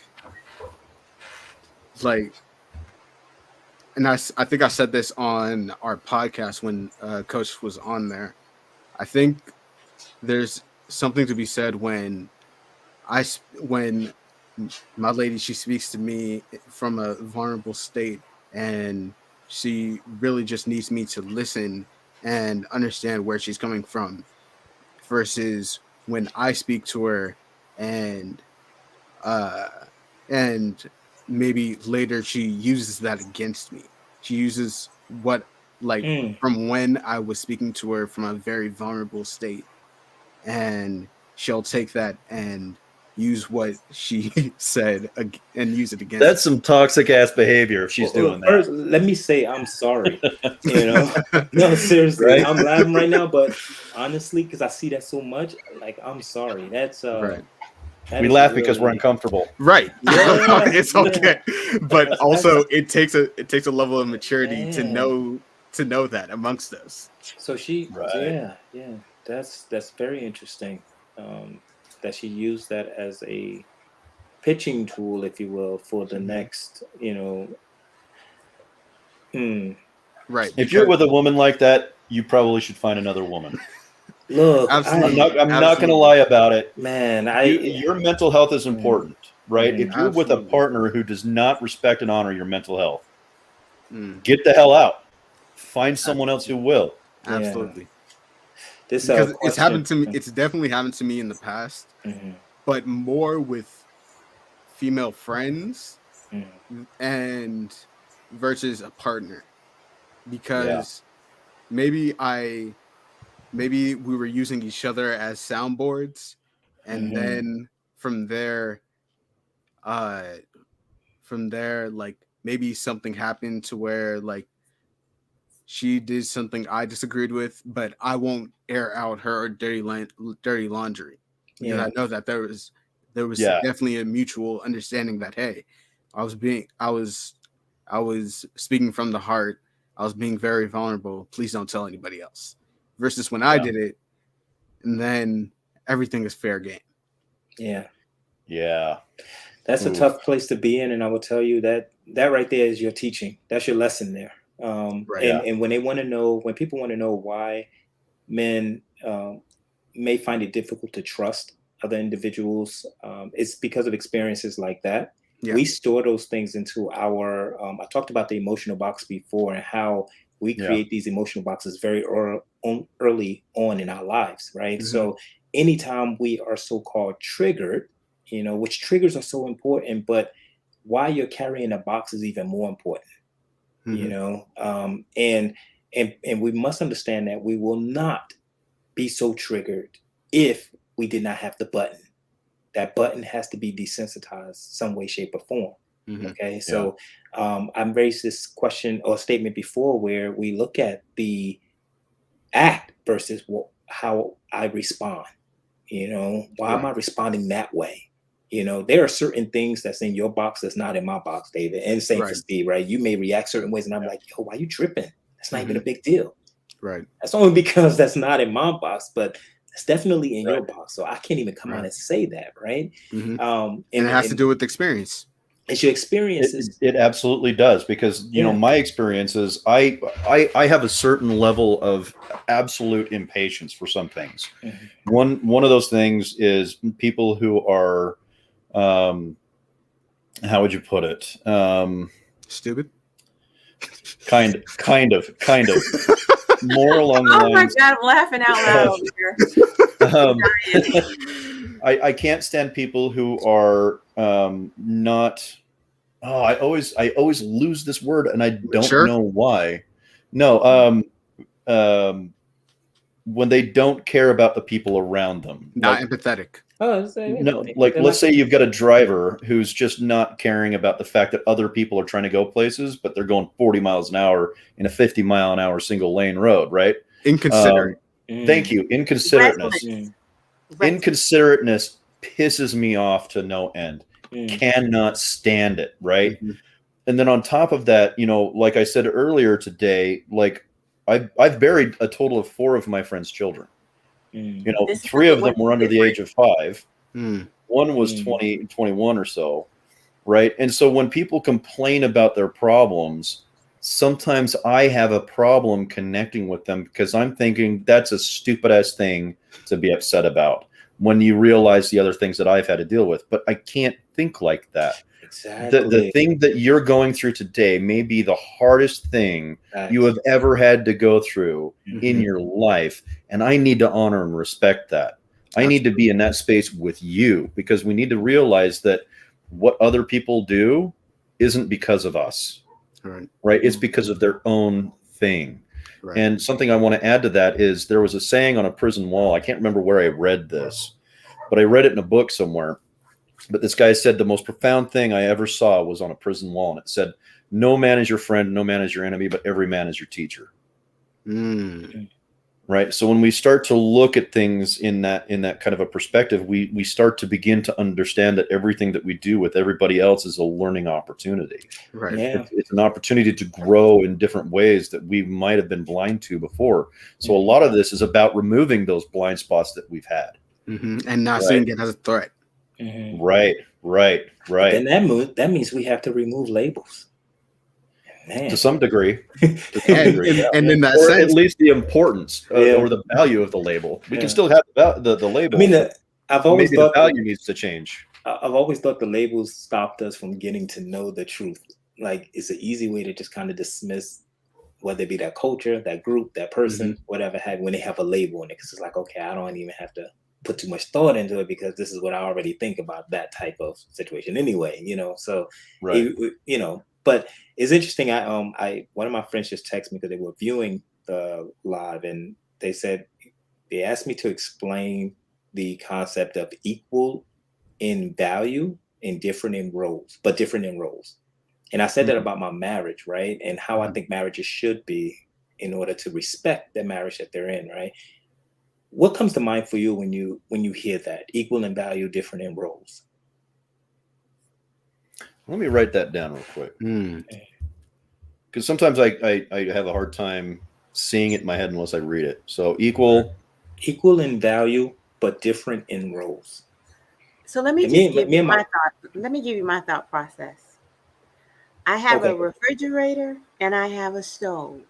and I think I said this on our podcast when Coach was on there. I think there's something to be said when when my lady, she speaks to me from a vulnerable state, and she really just needs me to listen and understand where she's coming from, versus when I speak to her and uh and maybe later she uses that against me. She uses what, like,
Mm.
from when I was speaking to her from a very vulnerable state, and she'll take that and use what she said and use it against
That's some toxic ass behavior if she's
Well,
doing that,
first, let me say I'm sorry. You know, no, seriously,
right?
I'm laughing right now, but honestly, because I see that so much, like I'm sorry.
Right.
That
We
is
laugh because we're
really,
uncomfortable.
Right.
yeah,
It's
yeah.
okay. But
That's
also it takes a level of maturity to
man.
know that amongst us.
So she,
Right.
yeah, yeah. That's very interesting. Um, that she used that as a pitching tool, if you will, for the
Mhm.
next, you know. Hmm.
Right.
If you're
Because
with a woman like that, you probably should find another woman.
Look,
absolutely.
I'm not going to
Absolutely.
lie about it.
man,
Your mental health is
mm,
important, right?
mhm.
If you're with a
Absolutely.
partner who does not respect and honor your mental health,
Mm.
get the hell out. Find someone else
Absolutely.
who will.
Yeah.
Absolutely.
This
Because it's
question.
happened to me. It's definitely happened to me in the past,
Mhm,
but more with female friends
mhm,
and versus a partner,
Yeah.
because maybe I maybe we were using each other as soundboards, and
mhm.
then from there uh like maybe something happened to where, like, she did something I disagreed with, but I won't air out her dirty laundry, because
Yeah,
I know that there was
Yeah.
definitely a mutual understanding that, hey, I was speaking from the heart. I was being very vulnerable. Please don't tell anybody else. Versus when I
Yeah.
did it, and then everything is fair game.
yeah.
Yeah.
That's a
Oof.
tough place to be in, and I will tell you that that right there is your teaching. That's your lesson there.
Right.
Yeah.
And when when people want to know why men may find it difficult to trust other individuals, it's because of experiences like that.
Yeah.
We store those things into our. I talked about the emotional box before and how we
Yeah.
create these emotional boxes very early on in our lives, right?
Hmm.
So anytime we are so-called triggered, which triggers are so important, but why you're carrying a box is even more important,
Hmm.
and we must understand that we will not be so triggered if we did not have the button. That button has to be desensitized some way, shape, or form.
Hmm.
Okay,
Yeah.
so I've raised this question or statement before where we look at the act versus how I respond. Why am
Right.
I responding that way? There are certain things that's in your box that's not in my box, David, and same for
Right.
Steve, right? You may react certain ways, and I'm like, yo, why you tripping? That's not even
Hmm.
a big deal.
Right.
That's only because that's not in my box, but it's definitely in your
Right.
box. So I can't even come out
Right.
and say that, right?
Hmm. And
And,
it has to
and
do with experience.
it's your experiences.
It absolutely does, because
Yeah.
my experience is I have a certain level of absolute impatience for some things.
Mhm.
One of those things is people who are, how would you put it,
Stupid.
kind of more along the
Oh my
lines
God, I'm laughing out loud
of,
over here.
um,
Dying.
I can't stand people who are, not. Oh, I always lose this word, and I don't
Mature.
know why. No, when they don't care about the people around them.
Not
Like,
empathetic.
Oh, it's
no,
empathy.
like
They're
let's
not-
say you've got a driver who's just not caring about the fact that other people are trying to go places, but they're going 40 miles an hour in a 50-mile-an-hour single lane road, right?
Inconsiderate.
Thank you. Inconsiderateness.
Reckless.
Inconsiderateness pisses me off to no end. Cannot stand it, right?
Mhm.
And then on top of that, you know, like I said earlier today, like I've buried a total of 4 of my friends' children. You know,
This is
3 of them
what's
were under the
different.
age of 5.
Mm.
One was 20, 21 or so, right? And so when people complain about their problems, sometimes I have a problem connecting with them because I'm thinking that's a stupid ass thing to be upset about when you realize the other things that I've had to deal with. But I can't think like that.
Exactly.
The thing that you're going through today may be the hardest thing
Facts.
you have ever had to go through in
Mhm.
your life. And I need to honor and respect that. I need to be in that space with you because we need to realize that what other people do isn't because of us, right? It's because of their own thing.
Right.
And something I want to add to that is there was a saying on a prison wall. I can't remember where I read this, but I read it in a book somewhere. But this guy said the most profound thing I ever saw was on a prison wall. And it said, no man is your friend, no man is your enemy, but every man is your teacher.
Mm.
Right. So when we start to look at things in that kind of a perspective, we start to begin to understand that everything that we do with everybody else is a learning opportunity.
Right.
Yeah.
It's an opportunity to grow in different ways that we might have been blind to before. So a lot of this is about removing those blind spots that we've had.
Mm-hmm. And not
Right.
seeing it as a threat.
Mhm.
Right.
Then that means we have to remove labels. Man.
To some degree.
And in that
or
sense,
at least the importance or the value of the label. We can still have the label.
I mean, I've always
maybe
thought
the value needs to change.
I've always thought the labels stopped us from getting to know the truth. Like it's an easy way to just kind of dismiss whether it be that culture, that group, that person, whatever had when they have a label on it. Because it's like, okay, I don't even have to put too much thought into it because this is what I already think about that type of situation anyway, you know. So
Right.
you know, but it's interesting. I one of my friends just texted me because they were viewing the live and they asked me to explain the concept of equal in value and different in roles, but different in roles. And I said that about my marriage, right? And how I think marriages should be in order to respect the marriage that they're in, right? What comes to mind for you when you hear that equal in value, different in roles?
Let me write that down real quick.
Mm.
Because sometimes I have a hard time seeing it in my head unless I read it. So equal
in value, but different in roles.
So let me just give you my thought. Let me give you my thought process. I have a refrigerator and I have a stove.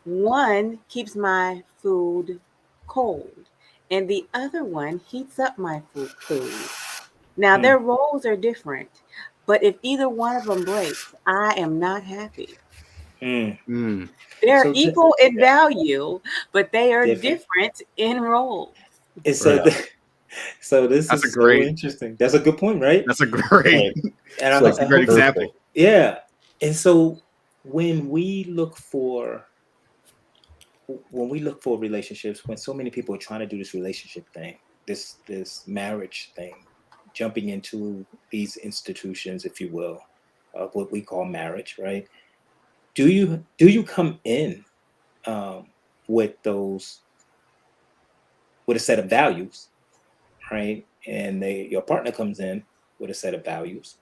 One keeps my food cold, and the other one heats up my food. Now their roles are different, but if either one of them breaks, I am not happy.
Mm.
They're equal in value, but they are different in roles.
So this
That's
is so interesting. That's a good point, right?
That's a great,
and
that's a great example.
Yeah. And so when we look for relationships, when so many people are trying to do this relationship thing, this marriage thing, jumping into these institutions, if you will, of what we call marriage, right? Do you come in with a set of values, right? And your partner comes in with a set of values.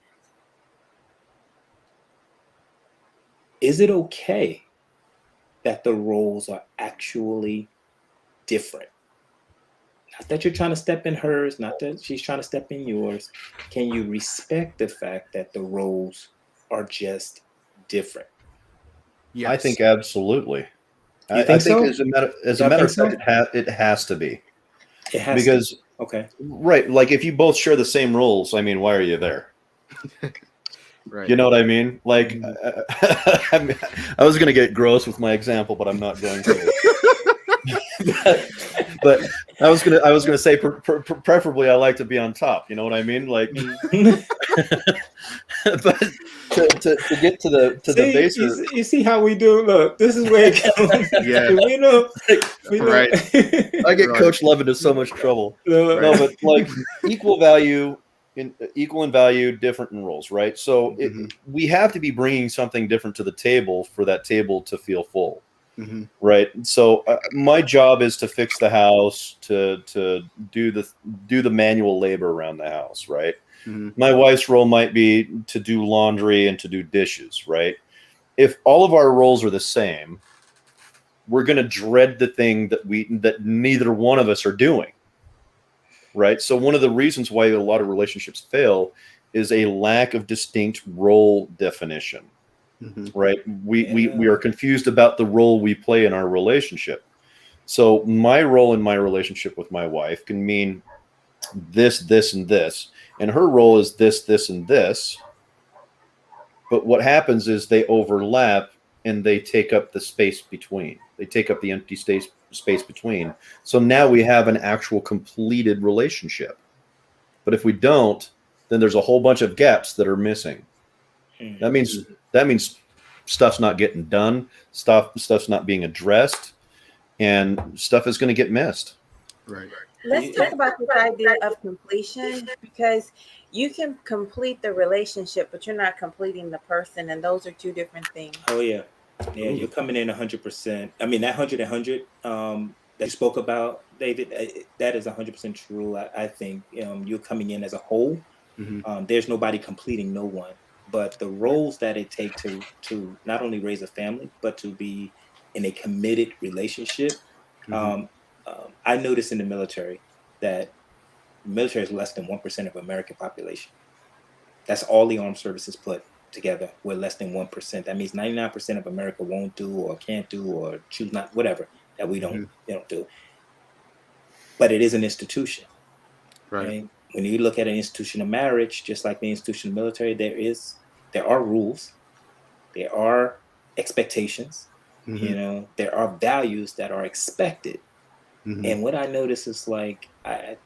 Is it okay that the roles are actually different? Not that you're trying to step in hers, not that she's trying to step in yours. Can you respect the fact that the roles are just different?
Yes. I think absolutely.
You think so?
As a matter of fact, it has to be.
It has
because
to. Okay.
Right. Like if you both share the same roles, I mean, why are you there?
Right.
You know what I mean? Like, I was going to get gross with my example, but I'm not going to. but I was gonna say preferably I like to be on top. You know what I mean? Like, but to get to the base.
You see how we do. Look, this is where it comes.
Yeah.
we know.
Right.
I get
Right.
Coach Love into so much trouble. No, but like equal in value, different in roles, right? So we have to be bringing something different to the table for that table to feel full, right? So my job is to fix the house, to do the manual labor around the house, right? My wife's role might be to do laundry and to do dishes, right? If all of our roles are the same, we're going to dread the thing that neither one of us are doing, right? So one of the reasons why a lot of relationships fail is a lack of distinct role definition, right? We are confused about the role we play in our relationship. So my role in my relationship with my wife can mean this, and this, and her role is this, and this. But what happens is they overlap and they take up the space between. They take up the empty space between. So now we have an actual completed relationship. But if we don't, then there's a whole bunch of gaps that are missing. That means stuff's not getting done, stuff's not being addressed, and stuff is going to get missed.
Right.
Let's talk about this idea of completion, because you can complete the relationship, but you're not completing the person, and those are two different things.
Oh yeah, you're coming in 100%. I mean, that 100 that you spoke about, David, that is 100% true. I think you're coming in as a whole. There's nobody completing no one, but the roles that it takes to not only raise a family, but to be in a committed relationship. I noticed in the military that the military is less than 1% of American population. That's all the armed services put together. We're less than 1%. That means 99% of America won't do or can't do or choose not, whatever, that we don't do. But it is an institution. Right? When you look at an institution of marriage, just like the institution of military, there are rules, there are expectations, there are values that are expected. And what I notice is like, and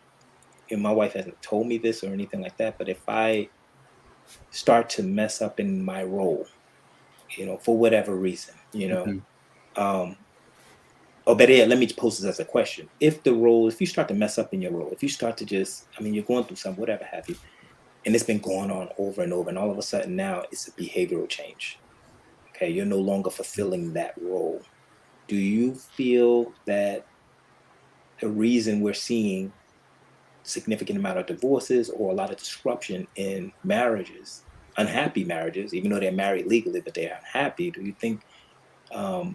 my wife hasn't told me this or anything like that, but if I start to mess up in my role, for whatever reason, or better yet, let me pose this as a question. If you start to mess up in your role, if you start to you're going through something, whatever have you, and it's been going on over and over, and all of a sudden now it's a behavioral change. Okay, you're no longer fulfilling that role. Do you feel that the reason we're seeing significant amount of divorces or a lot of disruption in marriages, unhappy marriages, even though they're married legally, but they're unhappy, do you think the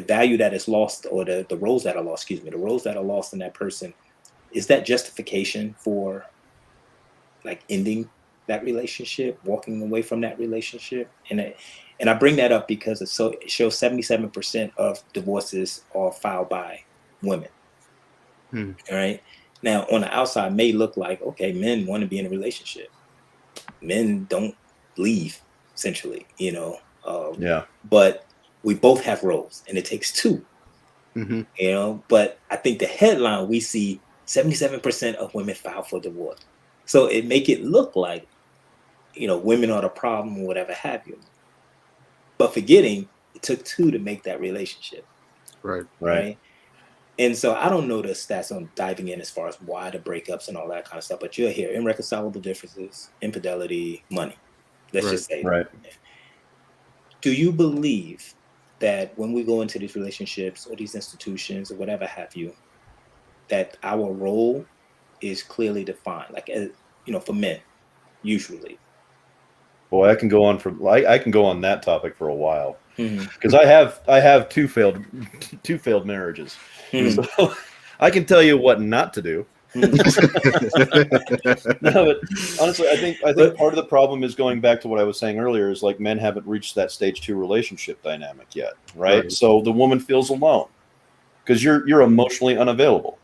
value that is lost, or the roles that are lost, the roles that are lost in that person, is that justification for like ending that relationship, walking away from that relationship? And I bring that up because it shows 77% of divorces are filed by women. All right. Now, on the outside, may look like, okay, men want to be in a relationship. Men don't leave, essentially, But we both have roles, and it takes two, But I think the headline, we see 77% of women file for divorce. So it make it look like, women are the problem or whatever have you. But forgetting it took two to make that relationship. Right. And so I don't know the stats on diving in as far as why the breakups and all that kind of stuff, but you'll hear irreconcilable differences, infidelity, money. Let's just say that. Do you believe that when we go into these relationships or these institutions or whatever have you, that our role is clearly defined, like, for men, usually?
Boy, I can go on that topic for a while, because I have two failed marriages. So I can tell you what not to do. No, but honestly, I think part of the problem is going back to what I was saying earlier, is like men haven't reached that stage 2 relationship dynamic yet, right? So the woman feels alone because you're emotionally unavailable.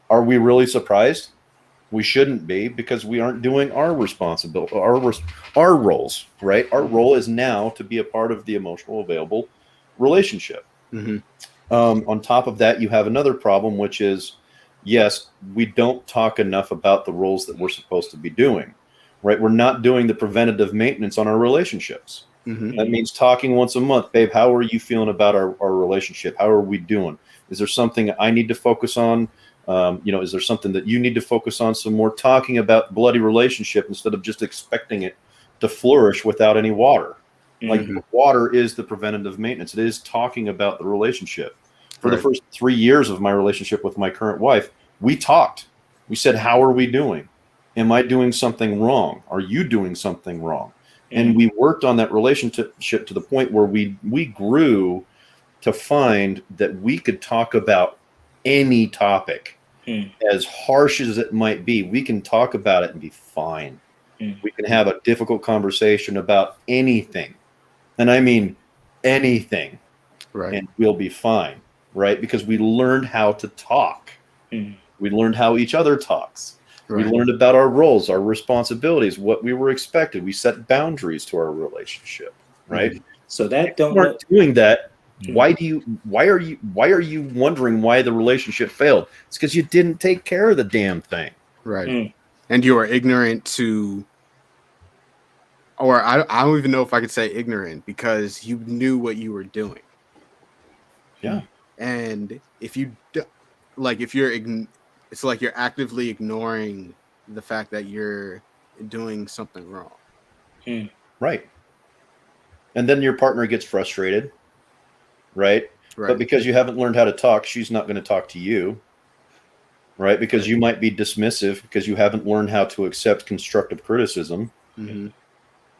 Are we really surprised? We shouldn't be, because we aren't doing our responsibility, our roles, right? Our role is now to be a part of the emotional available relationship. On top of that, you have another problem, which is, yes, we don't talk enough about the roles that we're supposed to be doing, right? We're not doing the preventative maintenance on our relationships.
Mhm.
That means talking once a month. Babe, how are you feeling about our relationship? How are we doing? Is there something I need to focus on? Is there something that you need to focus on? Some more talking about bloody relationship instead of just expecting it to flourish without any water. Like
Mhm.
water is the preventative maintenance. It is talking about the relationship. For the
Right.
first 3 years of my relationship with my current wife, we talked. We said, how are we doing? Am I doing something wrong? Are you doing something wrong? And we worked on that relationship to the point where we grew to find that we could talk about any topic, as harsh as it might be. We can talk about it and be fine. We can have a difficult conversation about anything. And I mean anything,
Right.
and we'll be fine, right? Because we learned how to talk.
Mm.
We learned how each other talks. We
Right.
learned about our roles, our responsibilities, what we were expected. We set boundaries to our relationship, right?
So that
If you
don't
weren't
look.
doing that, why are you wondering why the relationship failed? It's because you didn't take care of the damn thing.
Right.
Mm.
And you are ignorant to, or I don't even know if I could say ignorant, because you knew what you were doing.
Yeah.
And if you if you're it's like you're actively ignoring the fact that you're doing something wrong.
Right. And then your partner gets frustrated, right?
Right.
But because you haven't learned how to talk, she's not going to talk to you, right? Because you might be dismissive because you haven't learned how to accept constructive criticism,
Mm-hmm.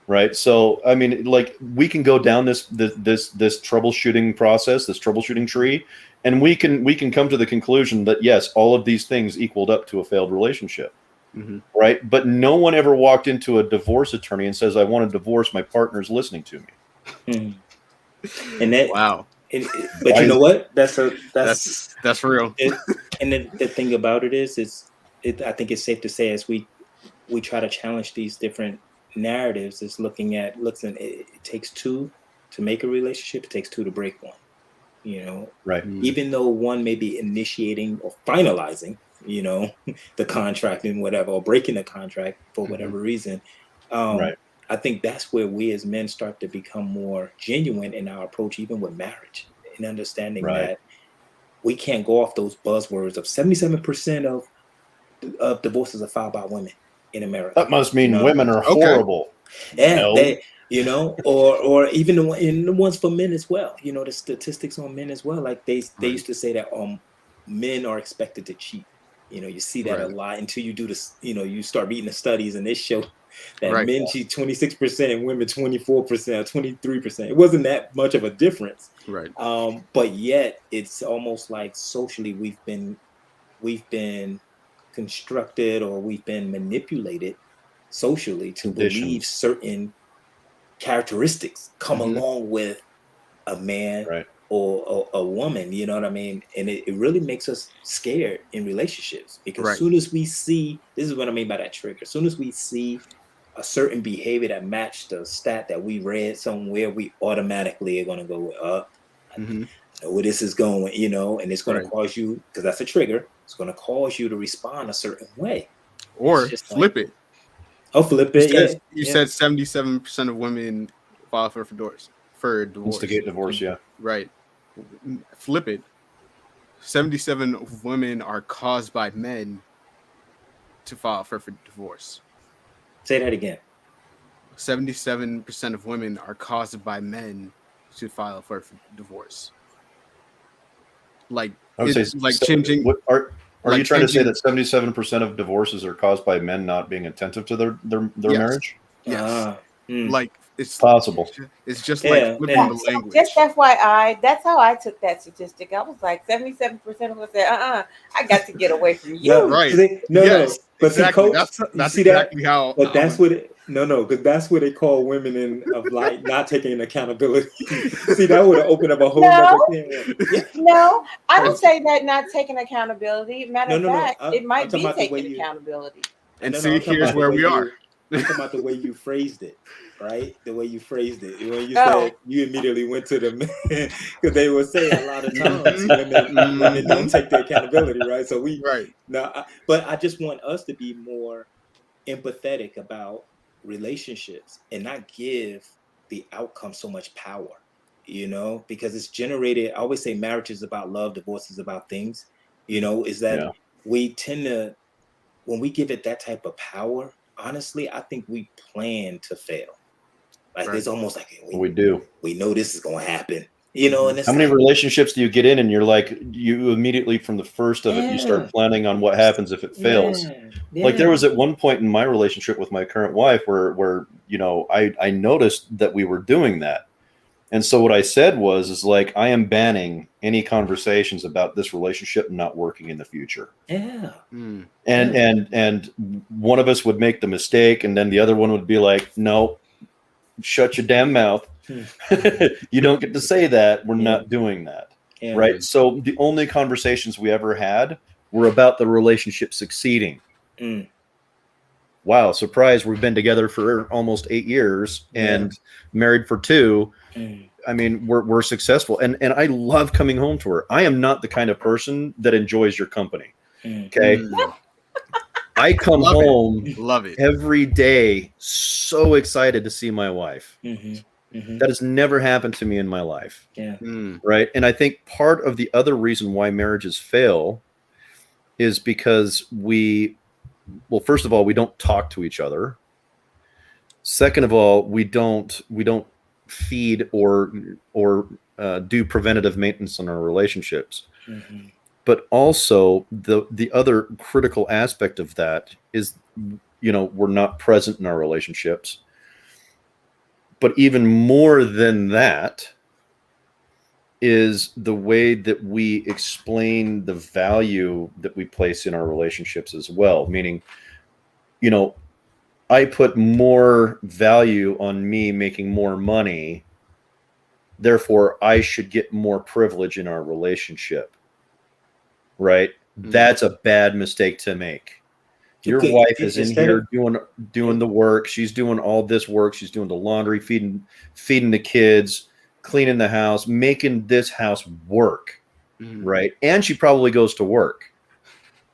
right? So, I mean, like, we can go down this troubleshooting process, this troubleshooting tree, and we can come to the conclusion that yes, all of these things equaled up to a failed relationship,
Mm-hmm.
right? But no one ever walked into a divorce attorney and says, "I want to divorce. My partner's listening to me."
And that,
Wow.
but you know what? That's
real.
And the thing about it is, I think it's safe to say as we try to challenge these different narratives, is looking at it takes two to make a relationship. It takes two to break one. You know,
Right.
even though one may be initiating or finalizing, the contract and whatever, or breaking the contract for whatever reason.
Right.
I think that's where we as men start to become more genuine in our approach, even with marriage, and understanding
Right.
that we can't go off those buzzwords of 77% of divorces are filed by women in America.
That must mean
You know what I
women
mean?
are horrible.
Yeah,
No.
they, or even the ones for men as well. The statistics on men as well. Like they used to say that men are expected to cheat. You see that a
Right.
lot until you do this. You start reading the studies, and they show that
Right.
men cheat 26% and women 24% or 23%. It wasn't that much of a difference.
Right.
But yet it's almost like socially we've been constructed, or we've been manipulated socially to
Conditioned.
believe certain characteristics come
Mhm.
along with a man
Right.
or a woman, you know what I mean? And it really makes us scared in relationships, because
Right.
as soon as we see, this is what I mean by that trigger, as soon as we see a certain behavior that matched the stat that we read somewhere, we automatically are going to go up.
Mhm.
Know where this is going, and it's going to
Right.
cause you, because that's a trigger, it's going to cause you to respond a certain way.
Or
It's just
flip
like,
it.
oh, flip
You
it,
said
yeah.
you
Yeah.
said 77% of women file for divorce.
Instigate divorce. Yeah.
Right. Flip it. 77 of women are caused by men to file for divorce.
Say that again.
77% of women are caused by men to file for divorce. Like
I would say,
changing.
what are
like
you trying to say
changing-
that 77% of divorces are caused by men not being attentive to their
Yes.
marriage?
Yes.
Hmm.
Like it's
Possible.
It's just
Yeah,
like flipping
yeah.
the
So
language.
just FYI, that's how I took that statistic. I was like, 77% of us said, I got to get away from you.
No,
Right.
see, no,
Yes,
But
exactly.
see, Coach,
That's
see
exactly how.
But that's what it. No, because that's what they call women of like not taking accountability. See, that would have opened up a whole nother can. Yeah.
No, I don't say that not taking accountability. Matter
No,
of
no, no.
fact, it
I'm
might
talking
be
about the way
taking
you.
accountability.
And
No,
see,
I'm talking
here's
about the
where
way
we are.
I'm talking about the way you phrased it, right? The way you phrased it. When you
Oh.
said you immediately went to the men, because they will say a lot of times
Mhm.
women don't take the accountability, right? So
Right.
but I just want us to be more empathetic about relationships and not give the outcome so much power, because it's generated. I always say marriage is about love, divorce is about things, is that
Yeah.
we tend to, when we give it that type of power, honestly, I think we plan to fail. Like
Right.
it's almost like
We do.
we know this is going to happen,
Mhm.
and it's
How many
like,
relationships do you get in and you're like, you immediately from the first of it, you
yeah,
start planning on what happens if it fails? Like there
yeah,
was at one point in my relationship with my current wife where I noticed that we were doing that. And so what I said is like, I am banning any conversations about this relationship not working in the future.
yeah,
Mm.
And one of us would make the mistake, and then the other one would be like, no, shut your damn mouth. You don't get to say that. We're
Yeah.
not doing that.
yeah,
Right. So the only conversations we ever had were about the relationship succeeding.
Mm.
Wow, surprise. We've been together for almost 8 years and married for 2.
Mm.
I mean, we're successful. And I love coming home to her. I am not the kind of person that enjoys your company.
Mm.
Okay.
Mm.
I come
Love it.
home
Love it.
every day so excited to see my wife.
Mm-hmm. Mm-hmm.
That has never happened to me in my life.
Yeah.
Mm.
Right. And I think part of the other reason why marriages fail is because first of all, we don't talk to each other. Second of all, we don't feed or do preventative maintenance on our relationships.
Mm-hmm.
But also the other critical aspect of that is, we're not present in our relationships. But even more than that is the way that we explain the value that we place in our relationships as well. Meaning, I put more value on me making more money. Therefore, I should get more privilege in our relationship. Right? That's a bad mistake to make. Your
Okay,
wife is in
instead
here
of
doing the work. She's doing all this work. She's doing the laundry, feeding the kids, cleaning the house, making this house work.
Mm.
Right? And she probably goes to work.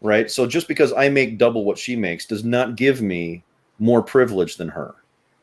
Right? So just because I make double what she makes does not give me more privilege than her.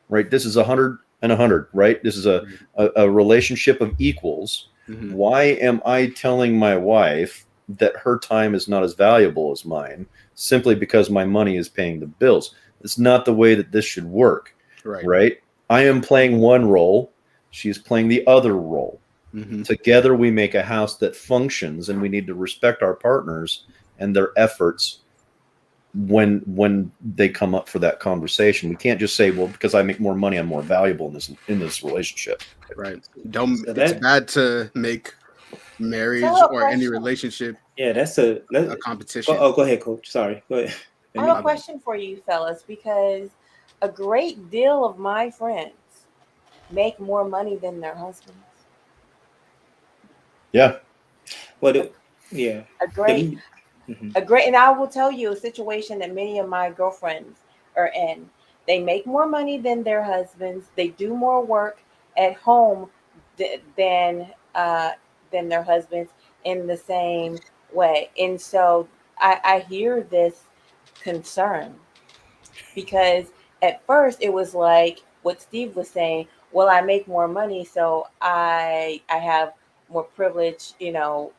Right? This is 100 and 100, right? This is a relationship of equals.
Mhm.
Why am I telling my wife that her time is not as valuable as mine simply because my money is paying the bills? It's not the way that this should work.
Right.
Right? I am playing one role. She's playing the other role.
Mhm.
Together we make a house that functions, and we need to respect our partners and their efforts when they come up for that conversation. We can't just say, well, because I make more money, I'm more valuable in this relationship.
Right. Don't.
So
It's
that-
bad to make marriage
So a
or any
question.
relationship
yeah, that's
a competition.
go ahead, Coach. Sorry, go ahead.
I have a question for you, fellas, because a great deal of my friends make more money than their husbands.
Yeah.
Yeah.
A great, and I will tell you a situation that many of my girlfriends are in. They make more money than their husbands. They do more work at home than their husbands in the same way. And so I hear this concern because at first it was like what Steve was saying. Well, I make more money, so I have more privilege. I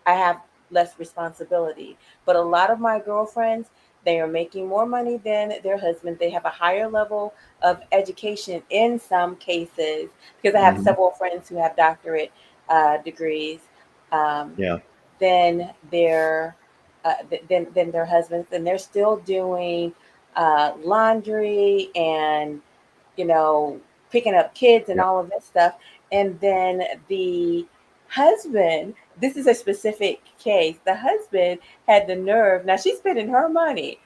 have less responsibility. But a lot of my girlfriends, they are making more money than their husbands. They have a higher level of education in some cases, because I have
Mhm.
several friends who have doctorate degrees
Yeah.
than than their husbands, and they're still doing laundry and picking up kids and
Yeah.
all of that stuff. And then the husband, this is a specific case, the husband had the nerve. Now she's spending her money,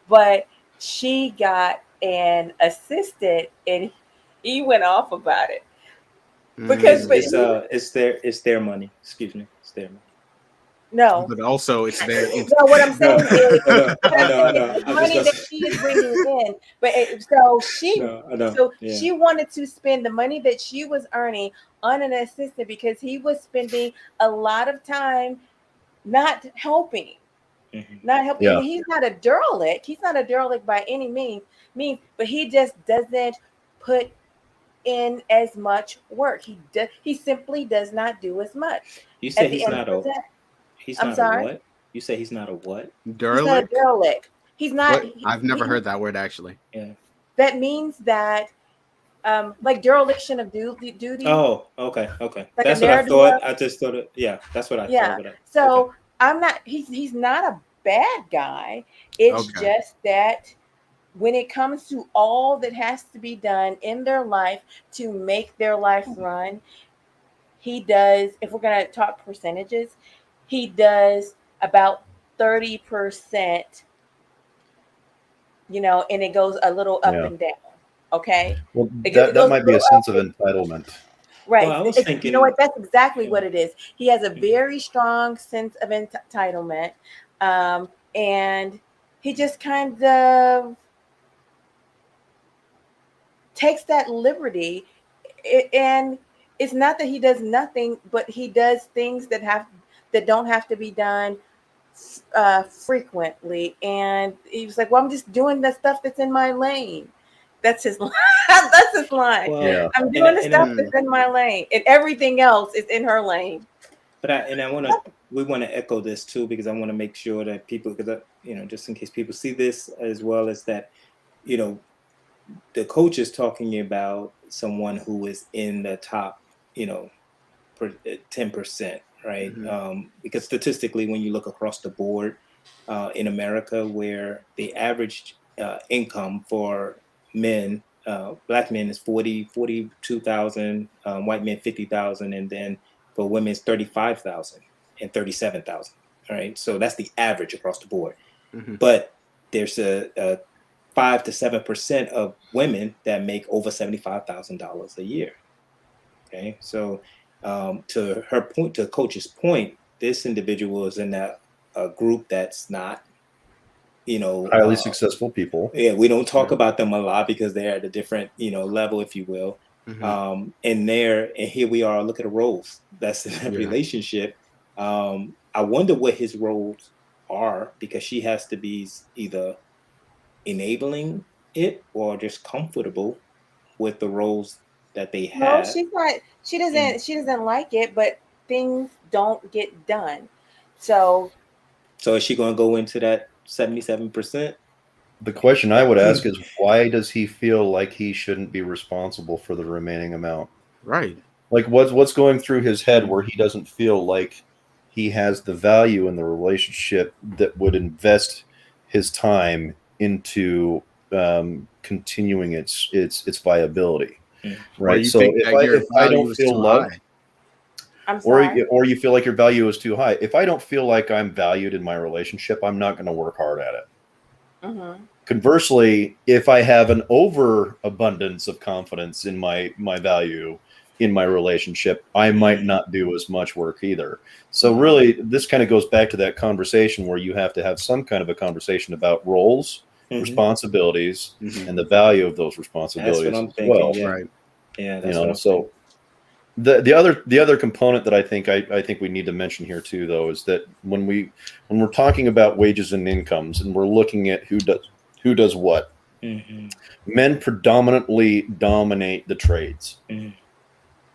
but she got an assistant and he went off about it. Because
Mm.
but he,
It's their money. Excuse me. It's their money.
No.
But also, it's there. It's
No, what I'm saying is,
I know,
what
I
I'm
know, I
saying is
know.
the
I'm just
money that
gonna.
she is bringing in. But
Yeah.
she wanted to spend the money that she was earning on an assistant because he was spending a lot of time not helping.
Mhm.
Not helping.
Yeah.
And he's not a derelict. He's not a derelict by any means, but he just doesn't put in as much work. He simply does not do as much.
You say
At the
he's
end of
not
the
a.
day,
He's
I'm
not a
sorry.
what? You say he's not a what?
He's not a
derelict.
derelict. He's not.
What? I've never heard that word actually.
Yeah.
That means that, like dereliction of duty,
Oh, okay, okay.
like a
That's what I
ne'er do
thought.
well.
I just thought it. Yeah, that's what I thought.
Yeah.
But okay.
So I'm not. He's not a bad guy. It's
Okay.
just that when it comes to all that has to be done in their life to make their life run, he does. If we're gonna talk percentages, he does about 30%. And it goes a little up
Yeah.
and down. Okay,
Well,
it
that
goes a
might be a
little up.
sense of entitlement.
Well,
Right.
I was
You know what?
thinking.
That's exactly
Yeah.
what it is. He has a very strong sense of entitlement. And he just kind of takes that liberty. And it's not that he does nothing, but he does things that don't have to be done frequently. And he was like, well, I'm just doing the stuff that's in my lane. That's his line. That's his line.
Well,
Yeah.
I'm
and
doing the
and
stuff
I,
that's in my lane, and everything else is in her lane.
but I want to. We want to echo this too because I want to make sure that people, because just in case people see this as well as that, you know, the coach is talking about someone who is in the top, 10%, right?
Mhm.
Because statistically, when you look across the board in America, where the average income for men, black men is 42,000, white men 50,000, and then for women it's 35,000 and 37,000. All right, so that's the average across the board.
Mhm.
But there's a 5 to 7% of women that make over $75,000 a year. Okay, so to her point, to coach's point, this individual is in that group that's not,
Highly successful people.
yeah, we don't talk
Yeah.
about them a lot because they're at a different, level, if you will.
Mhm.
And here we are. Look at the roles that's in that
Yeah.
relationship. I wonder what his roles are because she has to be either enabling it or just comfortable with the roles that they
No,
have.
she's not. She
Mm.
doesn't. She doesn't like it, but things don't get done. So
So is she going to go into that 77%?
The question I would ask is, why does he feel like he shouldn't be responsible for the remaining amount?
Right.
Like, what's going through his head where he doesn't feel like he has the value in the relationship that would invest his time into continuing its viability,
Mm.
Or
right?
you
So
think that your
if I don't
value is
feel
too
loved,
high.
I'm
or
sorry.
or you feel like your value is too high, if I don't feel like I'm valued in my relationship, I'm not going to work hard at it.
Mm-hmm.
Conversely, if I have an overabundance of confidence in my value in my relationship, I might not do as much work either. So really, this kind of goes back to that conversation where you have to have some kind of a conversation about roles,
Mhm.
responsibilities,
Mhm.
and the value of those
That's
responsibilities
what I'm
as
thinking.
well.
Yeah,
Right.
yeah,
You
that's what
know,
I'm thinking.
so the other component that I think we need to mention here too, though, is that when we're talking about wages and incomes and we're looking at who does what,
Mm-hmm.
men predominantly dominate the trades,
Mm-hmm.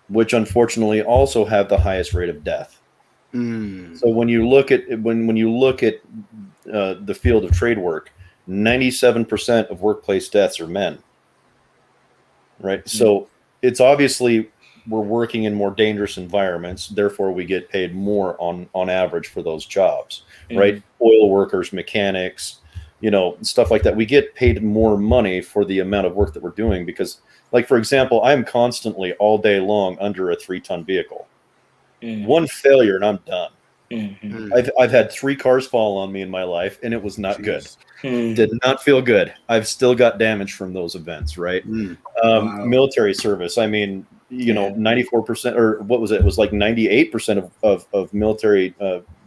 which unfortunately also have the highest rate of death.
Mm.
So when you look at the field of trade work, 97% of workplace deaths are men. Right. So it's obviously we're working in more dangerous environments, therefore we get paid more on average for those jobs, right? Oil workers, mechanics, stuff like that. We get paid more money for the amount of work that we're doing because, like, for example, I'm constantly all day long under a 3-ton vehicle.
Mm-hmm.
One failure and I'm done.
Mm-hmm.
Mm.
I've had 3 cars fall on me in my life and it was not good.
Jeez.
Did not feel good. I've still got damage from those events, right?
Mm. Wow.
Military service. I mean,
Yeah.
94%, or what was it? It was like 98% of military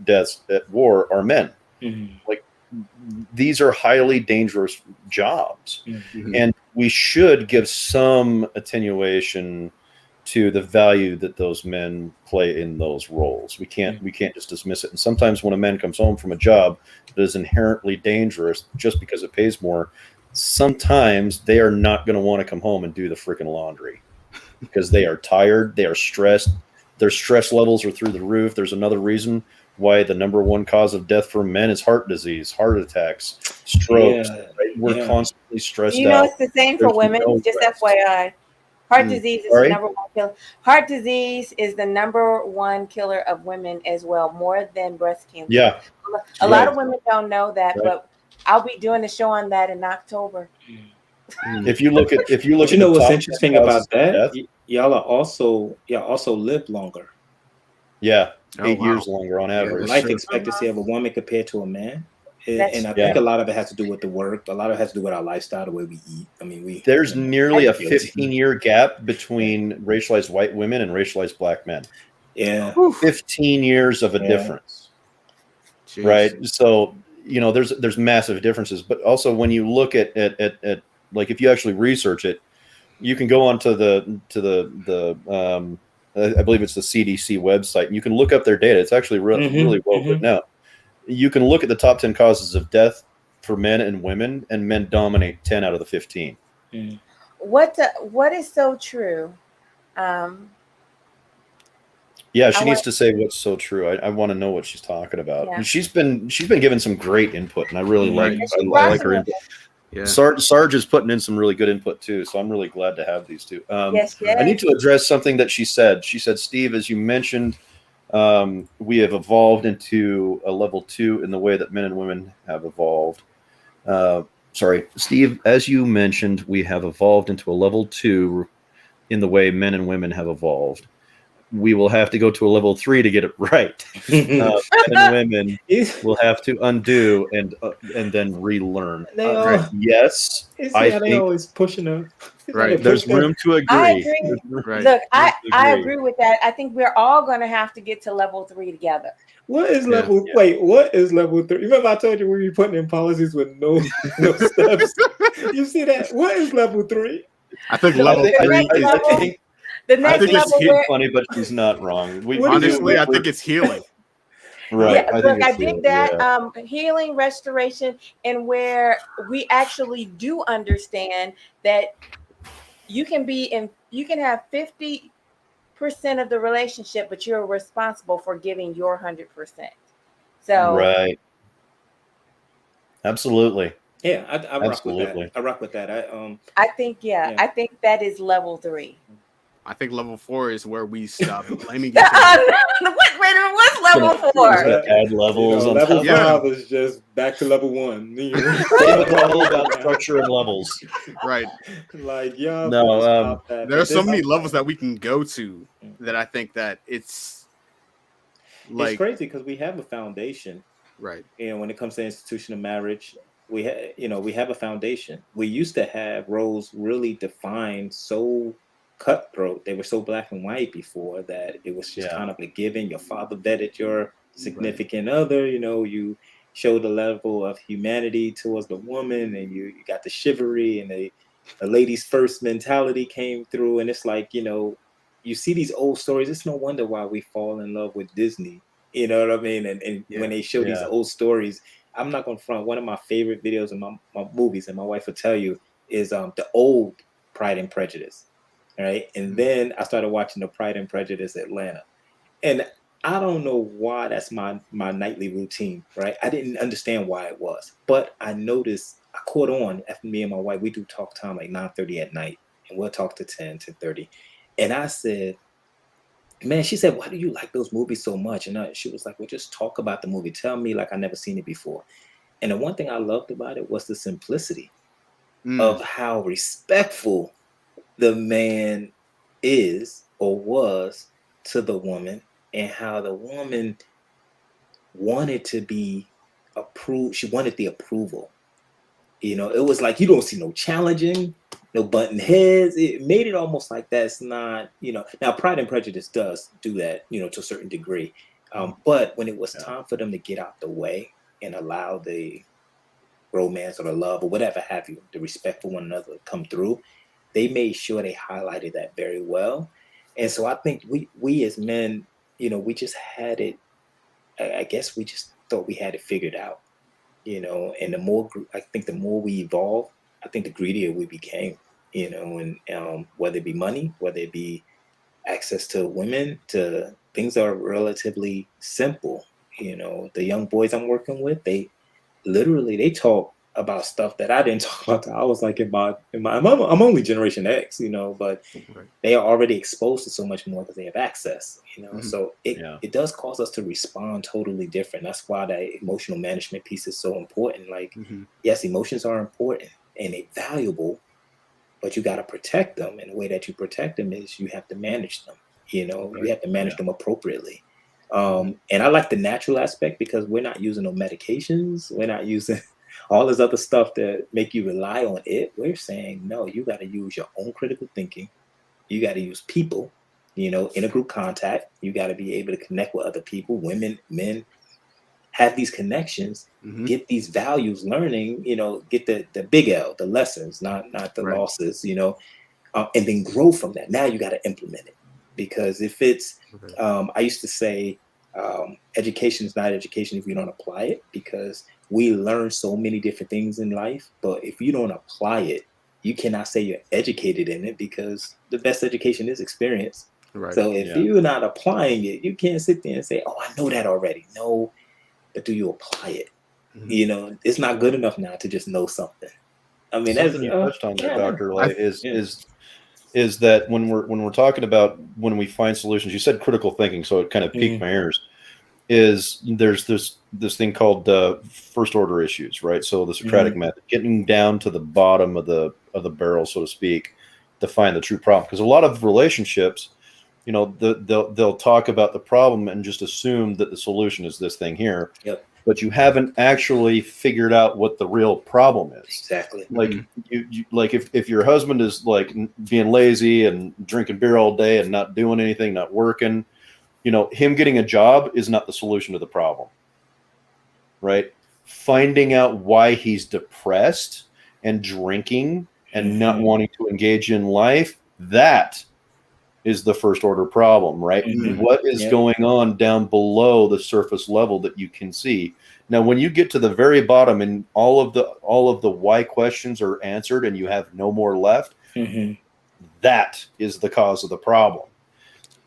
deaths at war are men.
Mhm.
Like, these are highly dangerous jobs,
Mhm.
and we should give some attenuation to the value that those men play in those roles. We can't just dismiss it. And sometimes when a man comes home from a job that is inherently dangerous just because it pays more, sometimes they are not going to want to come home and do the freaking laundry because they are tired, they are stressed, their stress levels are through the roof. There's another reason why the number one cause of death for men is heart disease, heart attacks, strokes.
Yeah.
Right? We're
Yeah.
constantly stressed
You know,
out.
it's the same for
There's
women.
no
Just
rest.
FYI, heart
Mm.
disease is the
Sorry?
number one killer. Heart disease is the number one killer of women as well, more than breast cancer.
Yeah.
A lot
Right.
of women don't know that,
Right.
but I'll be doing a show on that in October.
If you look at
But you
the
know what's
top 10
interesting
causes
about
of
that?
death,
Y'all also live longer.
yeah,
Oh,
8
wow.
years longer on
Yeah,
The
average.
that's
life
true.
expectancy of a woman compared to a man.
That's
And I
true.
think a lot of it has to do with the work. A lot of it has to do with our lifestyle, the way we eat. I mean,
There's nearly a
guilty.
15-year gap between racialized white women and racialized black men.
Yeah.
Whew.
15 years of a
Yeah.
difference.
Jeez.
Right? So, there's massive differences, but also when you look at like, if you actually research it, you can go onto I believe it's the CDC website, and you can look up their data. It's actually really well written out. You can look at the top 10 causes of death for men and women, and men dominate 10 out of the 15.
Mm.
What is so true?
Yeah,
I
she
want,
needs to say what's so true. I want to know what she's talking about.
yeah.
And she's been given some great input, and I really like
Right.
She
I
brought
like her
some-
input.
Yeah.
Sarge is putting in some really good input too, so I'm really glad to have these two.
Yes,
I need
yes.
to address something that she said. She said, Steve, as you mentioned, we have evolved into a level 2 in the way that men and women have evolved. Sorry, Steve, as you mentioned, we have evolved into a level 2 in the way men and women have evolved. We will have to go to a level 3 to get it right. Men and women will have to undo and then relearn.
They all,
Yes, I
they
think
always pushing us.
Right.
there's room to agree.
I agree.
Right.
Look, I
agree.
agree with that. I think we're all going to have to get to level 3 together.
What is
Yeah.
level?
Yeah.
Wait, what is level 3? Remember, I told you we be putting in policies with no steps. You see that? What is level 3?
I think
The-
level
the
3
next
is
level-
think
The
I
next
think
level
it's
where
funny, but she's not wrong.
What is it?
honestly, I think it's healing.
right.
Yeah,
I
look,
think
I
it's
dig
yeah.
that. Healing, restoration, and where we actually do understand that you can have 50% of the relationship, but you're responsible for giving your 100%. So
Right. Absolutely.
Yeah, I rock with that.
Absolutely.
I rock with that.
I think,
Yeah.
I think that is level 3.
I think level 4 is where we stop blaming each other.
What's level
Just
4?
gonna add levels on
level
top.
Yeah.
5 is just back to level 1.
It's all about structure and levels.
Right.
Like, y'all
No,
better stop that.
There are
But
so
this-
many levels that we can go to that I think that it's like
it's crazy because we have a foundation.
right.
When it comes to institutional marriage, we have a foundation. We used to have roles really defined so cutthroat. They were so black and white before that it was just
Yeah.
kind of a given. Your father vetted your significant other. You showed a level of humanity towards the woman, and you got the chivalry and the ladies first mentality came through. And it's like, you see these old stories. It's no wonder why we fall in love with Disney. You know what I mean? And when they show these
Yeah.
old stories, I'm not gonna front. One of my favorite videos in my movies, and my wife will tell you, is the old Pride and Prejudice. All right. And then I started watching the Pride and Prejudice Atlanta. And I don't know why that's my nightly routine, right? I didn't understand why it was. But I noticed, I caught on after me and my wife, we do talk time like 9:30 at night, and we'll talk to 10:30. And I said, man, she said, why do you like those movies so much? And she was like, well, just talk about the movie. Tell me like I never seen it before. And the one thing I loved about it was the simplicity of how respectful the man is or was to the woman, and how the woman wanted to be approved. She wanted the approval. You know, it was like you don't see no challenging, no button heads. It made it almost like that's not, you know. Now, Pride and Prejudice does do that, you know, to a certain degree. But when it was
Yeah.
time for them to get out the way and allow the romance or the love or whatever have you, the respect for one another to come through, they made sure they highlighted that very well. And so I think we as men, you know, we just had it. I guess we just thought we had it figured out, you know. And the more I think the more we evolved, I think the greedier we became, you know. And whether it be money, whether it be access to women, to things that are relatively simple, you know. The young boys I'm working with, they literally they talk about stuff that I didn't talk about till I was like I'm only Generation X, you know, but
Right.
they are already exposed to so much more because they have access, you know.
Mhm.
So
Yeah.
it does cause us to respond totally different. That's why that emotional management piece is so important. Like,
Mhm.
yes, emotions are important and they're valuable, but you got to protect them. And the way that you protect them is you have to manage them. You know, you
Right.
have to manage
Yeah.
them appropriately.
Mhm.
And I like the natural aspect because we're not using no medications. We're not using all this other stuff that make you rely on it. We're saying, no, you got to use your own critical thinking. You got to use people, you know, intergroup contact. You got to be able to connect with other people, women, men, have these connections,
Mhm.
get these values, learning, you know, get the big L, the lessons, not the
Right.
losses, you know, and then grow from that. Now you got to implement it because if it's,
Right.
I used to say, education is not education if you don't apply it because we learn so many different things in life, but if you don't apply it, you cannot say you're educated in it because the best education is experience.
Right.
So if
Yeah.
you're not applying it, you can't sit there and say, "Oh, I know that already." No, but do you apply it?
Mhm.
You know, it's not good enough now to just know something. I mean, that's
Something you touched on there,
yeah, no,
Dr.
I
Lay,
yeah,
is that when we're talking about when we find solutions, you said critical thinking, so it kind of piqued
mm,
my ears. Is there's this thing called first order issues, right? So the Socratic
mm,
method, getting down to the bottom of the barrel, so to speak, to find the true problem. Because a lot of relationships, you know, they'll talk about the problem and just assume that the solution is this thing here,
yep,
but you haven't actually figured out what the real problem is.
exactly.
Like
Mhm.
you like if your husband is like being lazy and drinking beer all day and not doing anything, not working, you know, him getting a job is not the solution to the problem, right? Finding out why he's depressed and drinking and not
Hmm.
wanting to engage in life, that is the first order problem, right?
Hmm.
Mhm.
What is
Yep.
going on down below the surface level that you can see? Now, when you get to the very bottom and all of the why questions are answered and you have no more left,
Hmm.
that is the cause of the problem.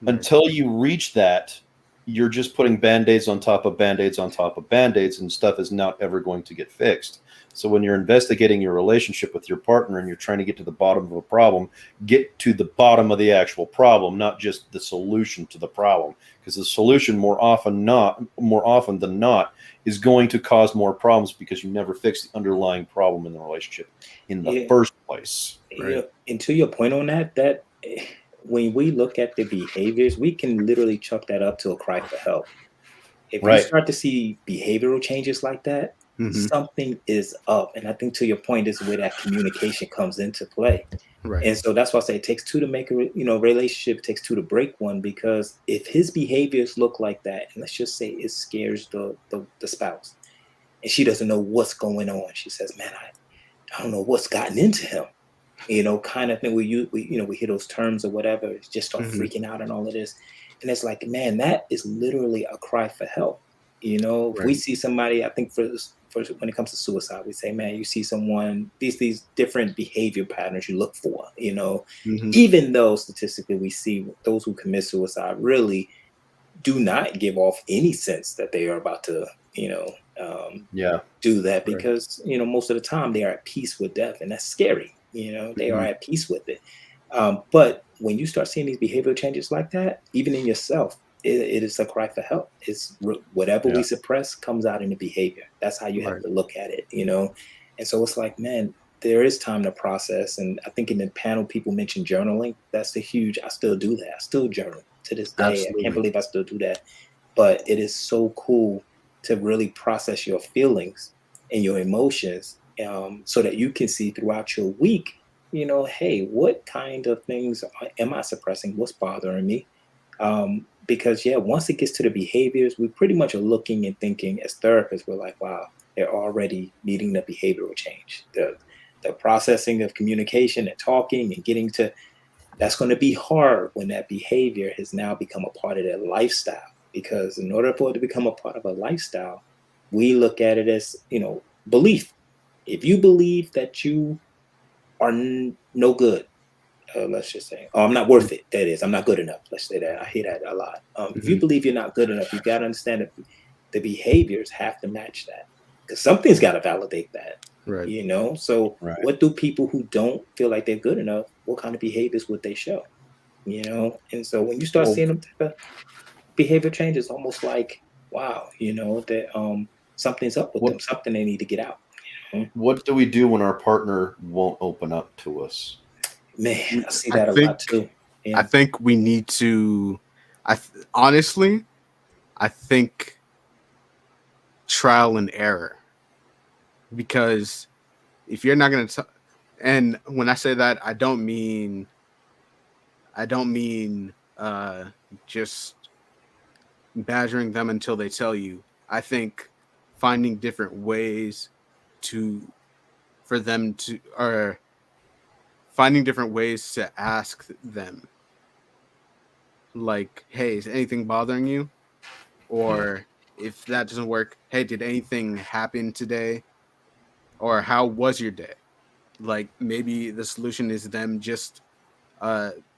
Right.
Until you reach that, you're just putting band-aids on top of band-aids on top of band-aids, and stuff is not ever going to get fixed. So when you're investigating your relationship with your partner and you're trying to get to the bottom of a problem, get to the bottom of the actual problem, not just the solution to the problem. Because the solution more often than not is going to cause more problems because you never fix the underlying problem in the relationship in the
Yeah.
first place.
Yeah.
Right.
And to your point on that, when we look at the behaviors, we can literally chuck that up to a cry for help. If you
Right.
start to see behavioral changes like that,
Mhm.
something is up. And I think to your point is where that communication comes into play.
Right.
And so that's why I say it takes two to make a relationship. It takes two to break one because if his behaviors look like that, and let's just say it scares the spouse, and she doesn't know what's going on, she says, "Man, I don't know what's gotten into him." You know, kind of thing. We hear those terms or whatever. Just start
Mhm.
freaking out and all of this, and it's like, man, that is literally a cry for help. You know, if we
Right.
see somebody, I think for when it comes to suicide, we say, man, you see someone these different behavior patterns you look for. You know,
Mhm.
even though statistically we see those who commit suicide really do not give off any sense that they are about to,
Yeah.
do that
Right.
because most of the time they are at peace with death, and that's scary. They are
Mhm.
at peace with it. But when you start seeing these behavioral changes like that, even in yourself, it is a cry for help. Whatever
Yeah.
we suppress comes out in the behavior. That's how you have
Right.
to look at it. And so it's like, man, there is time to process. And I think in the panel, people mentioned journaling. That's the huge. I still do that. I still journal to this day. I can't
Absolutely.
believe I still do that. But it is so cool to really process your feelings and your emotions so that you can see throughout your week, hey, what kind of things am I suppressing? What's bothering me? Because yeah, once it gets to the behaviors, we pretty much are looking and thinking as therapists, we're like, wow, they're already needing the behavioral change. The processing of communication and talking and getting to that's going to be hard when that behavior has now become a part of their lifestyle. Because in order for it to become a part of a lifestyle, we look at it as, belief. If you believe that you are no good, let's just say, oh, I'm not worth it. That is, I'm not good enough. Let's say that. I hear that a lot. If you believe you're not good enough, you got to understand that the behaviors have to match that, because something's got to validate that.
Right.
So
Right.
what do people who don't feel like they're good enough, what kind of behaviors would they show? And so when you start
Well,
seeing them type of behavior change, it's almost like, wow, that something's up with them, something they need to get out.
What do we do when our partner won't open up to us?
Man, I see that a lot too. Yeah.
I think we need to. Honestly, I think trial and error, because if you're not going to, and when I say that, I don't mean just badgering them until they tell you. I think finding different ways for them to, or finding different ways to ask them, like, hey, is anything bothering you? Or if that doesn't work, hey, did anything happen today? Or how was your day? Like, maybe the solution is them just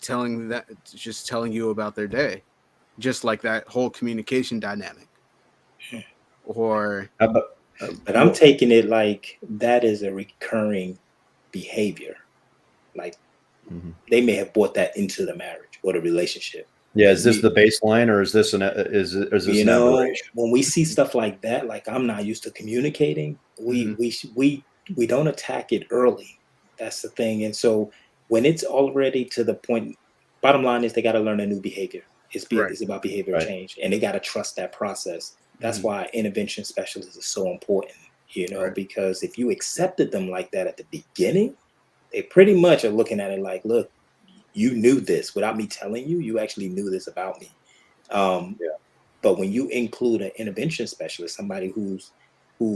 telling you about their day, just like that whole communication dynamic. Or
How about,
but I'm taking it like that is a recurring behavior. Like they may have brought that into the marriage or the relationship.
yeah, is this the baseline, or is this an aberration?
When we see stuff like that, like I'm not used to communicating, we don't attack it early. That's the thing. And so when it's already to the point, bottom line is they got to learn a new behavior. It's about behavior change, and they got to trust that process. That's why intervention specialists is so important, because if you accepted them like that at the beginning, they pretty much are looking at it like, look, you knew this without me telling you. You actually knew this about me. But when you include an intervention specialist, somebody who's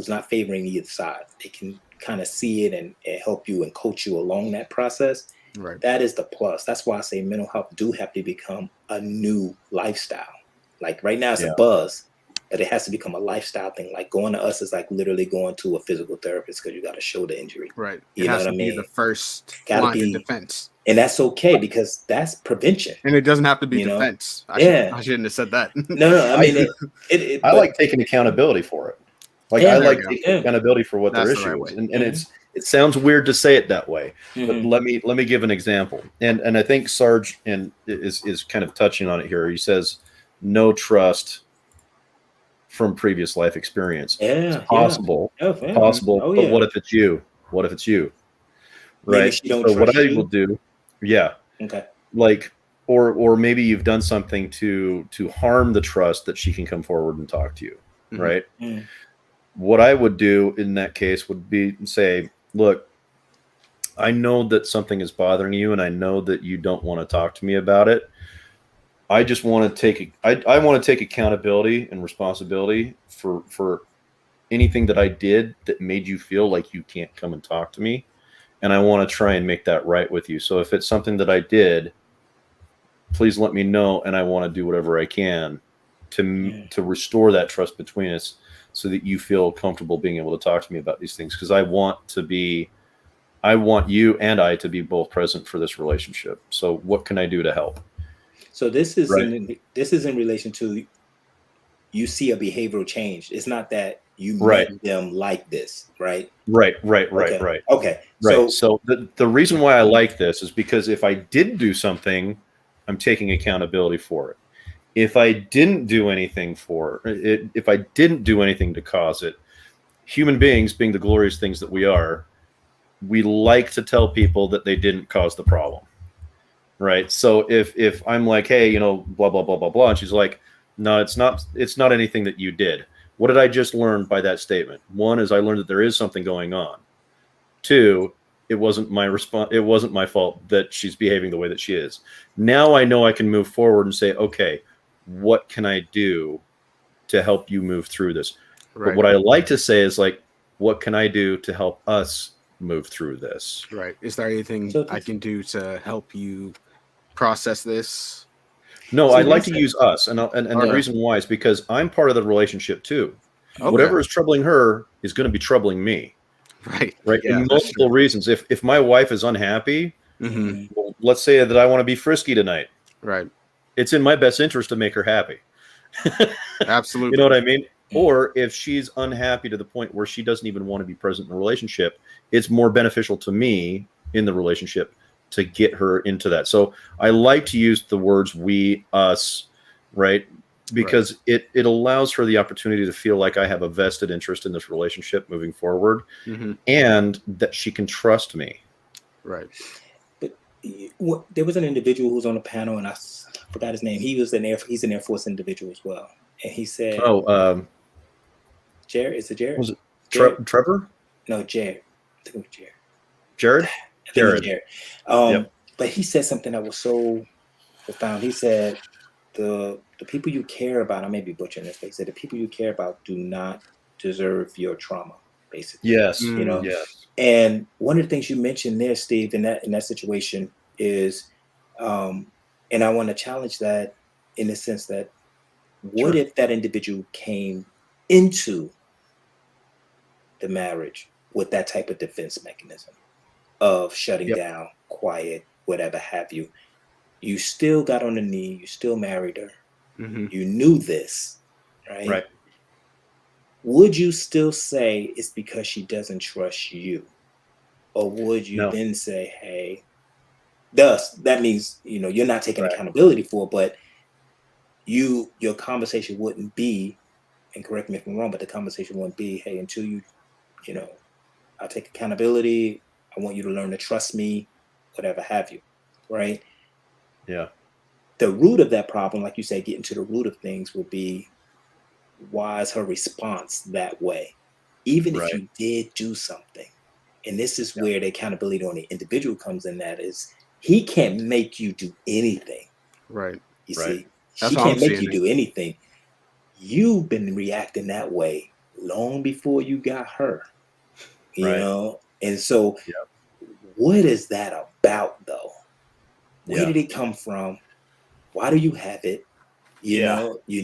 not favoring either side, they can kind of see it and help you and coach you along that process.
Right.
That is the plus. That's why I say mental health do have to become a new lifestyle. Like right now it's a buzz, but it has to become a lifestyle thing. Like going to us is like literally going to a physical therapist because you got a shoulder injury.
Right.
You know what I mean?
The first
gotta
line of defense.
And that's okay, because that's prevention.
And it doesn't have to be defense. I shouldn't have said that.
No. I mean,
I like taking accountability for it. Like I like taking accountability for what their issue is, and it sounds weird to say it that way, but let me give an example. And I think Sarge is kind of touching on it here. He says no trust from previous life experience.
It's
possible. Possible.
Oh,
but what if it's you? What if it's you? Right. So what I will do,
okay.
Like, or maybe you've done something to harm the trust that she can come forward and talk to you. Right. What I would do in that case would be say, look, I know that something is bothering you, and I know that you don't want to talk to me about it. I just want to take I want to take accountability and responsibility for anything that I did that made you feel like you can't come and talk to me. And I want to try and make that right with you. So if it's something that I did, please let me know. And I want to do whatever I can to restore that trust between us so that you feel comfortable being able to talk to me about these things. Because I want you and I to be both present for this relationship. So what can I do to help?
So this is in relation to, you see a behavioral change. It's not that you make them like this, right?
Right.
Okay.
So the reason why I like this is because if I did do something, I'm taking accountability for it. If I didn't do anything if I didn't do anything to cause it, human beings, being the glorious things that we are, we like to tell people that they didn't cause the problem. Right. So if I'm like, hey, blah, blah, blah, blah, blah. And she's like, no, it's not anything that you did. What did I just learn by that statement? One is I learned that there is something going on. 2, it wasn't my response. It wasn't my fault that she's behaving the way that she is. Now I know I can move forward and say, okay, what can I do to help you move through this?
Right.
But what I like to say is like, what can I do to help us move through this?
Right. Is there anything
So
I can do to help you process this?
No,
See,
I like
that's
to use us, and the
Okay.
reason why is because I'm part of the relationship too.
Okay.
Whatever is troubling her is going to be troubling me,
Right.
right?
Yeah,
In
that's
multiple
true.
reasons. If my wife is unhappy,
Mm-hmm.
well, let's say that I want to be frisky tonight.
Right.
It's in my best interest to make her happy.
Absolutely.
You know what I mean?
Mm.
Or if she's unhappy to the point where she doesn't even want to be present in the relationship, it's more beneficial to me in the relationship to get her into that. So I like to use the words we, us, right? Because it allows her the opportunity to feel like I have a vested interest in this relationship moving forward,
Mm-hmm.
and that she can trust me.
Right.
There was an individual who was on the panel, and I forgot his name. He's an Air Force individual as well, and he said,
Oh,
"Jared, is it Jared?
was it
Jared?
Trevor?
No, Jared. I think it was Jared.
Jared?
I think it was
Jared.
Jared.
Yep.
But he said something that was so profound. He said, the people you care about, I may be butchering this, but he said the people you care about do not deserve your trauma, basically.
Yes.
You know?
Yes.
And one of the things you mentioned there, Steve, in that situation is, and I want to challenge that in the sense that, what
Sure.
if that individual came into the marriage with that type of defense mechanism of shutting
Yep.
down, quiet, whatever have you? You still got on the knee, you still married her,
Mm-hmm.
you knew this, right?
Right.
Would you still say it's because she doesn't trust you? Or would you
No.
then say, hey, thus that means, you're not taking
Right.
accountability for it, but your conversation wouldn't be, and correct me if I'm wrong, but the conversation wouldn't be, hey, until I take accountability, I want you to learn to trust me, whatever have you, right?
Yeah.
The root of that problem, like you say, getting to the root of things would be, why is her response that way? Even if
Right.
you did do something. And this is where the accountability on the individual comes in, that is, he can't make you do anything.
Right.
You
Right.
see,
That's
she
how I'm
can't make
seeing
you
it.
do anything. You've been reacting that way long before you got her,
Right.
And so what is that about, though? Where did it come from? Why do you have it? You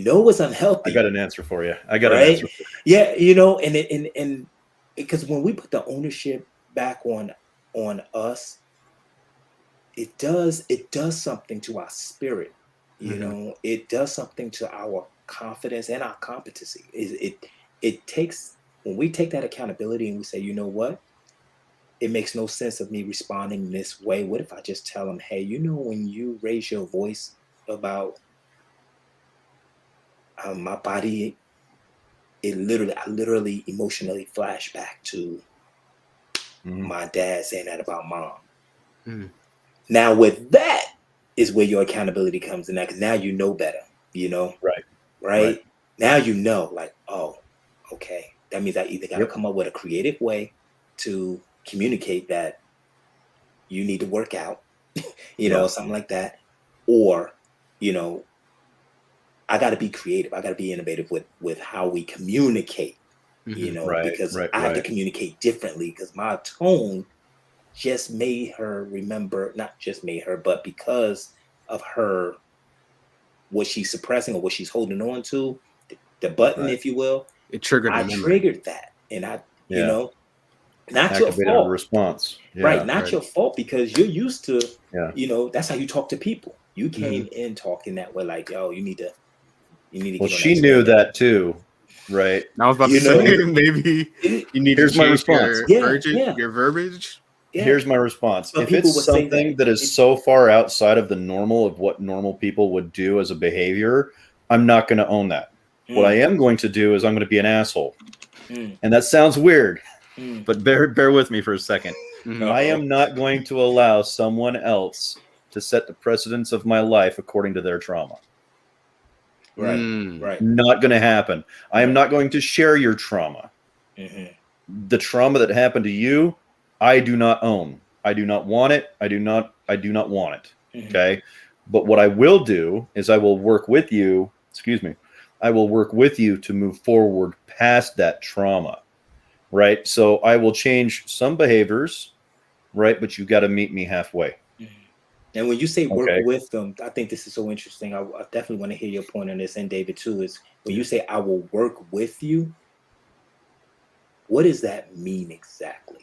know it's unhealthy.
I got an answer for you.
Right? Yeah, and because when we put the ownership back on us, it does something to our spirit. It does something to our confidence and our competency. It takes, when we take that accountability and we say, you know what? It makes no sense of me responding this way. What if I just tell them, hey, when you raise your voice about my body, I literally emotionally flash back to my dad saying that about mom.
Mhm.
Now, with that is where your accountability comes in, because now you know better, right? Now like, oh, okay. That means I either got to come up with a creative way to communicate that you need to work out, something like that, or, I got to be creative. I got to be innovative with how we communicate,
Mhm.
because I have to communicate differently, because my tone just made her remember, not just made her, but because of her, what she's suppressing or what she's holding on to, the button, if you will,
It triggered a
I
memory.
triggered that. And
Yeah.
not your
Activated a
fault,
response.
right?
Yeah.
Not your fault, because you're used to,
Yeah.
that's how you talk to people. You came
Mhm.
in talking that way, like, yo, you need to
Well,
get on
she
that
knew
train.
that too, right?
I was about to
You
say
know?
maybe you need to
Here's my
change
response.
your
Yeah.
your verbiage.
Yeah.
Here's my response.
But
If
people
it's
would say
something that is so far outside of the normal of what normal people would do as a behavior, I'm not going to own that. What I am going to do is I'm going to be an asshole.
Mm.
And that sounds weird,
Mm.
but bear with me for a second.
Mhm.
I am not going to allow someone else to set the precedence of my life according to their trauma.
Right.
Mm.
Right.
Not going to happen. I am not going to share your trauma.
Mhm.
The trauma that happened to you, I do not own. I do not want it. I do not want it.
Mhm.
Okay. But what I will do is I will work with you, excuse me, I will work with you to move forward past that trauma. Right. So I will change some behaviors, right? But you got to meet me halfway.
Mhm. And when you say work
Okay.
with them, I think this is so interesting. I definitely want to hear your point on this, and David too. Is when you say I will work with you, what does that mean exactly?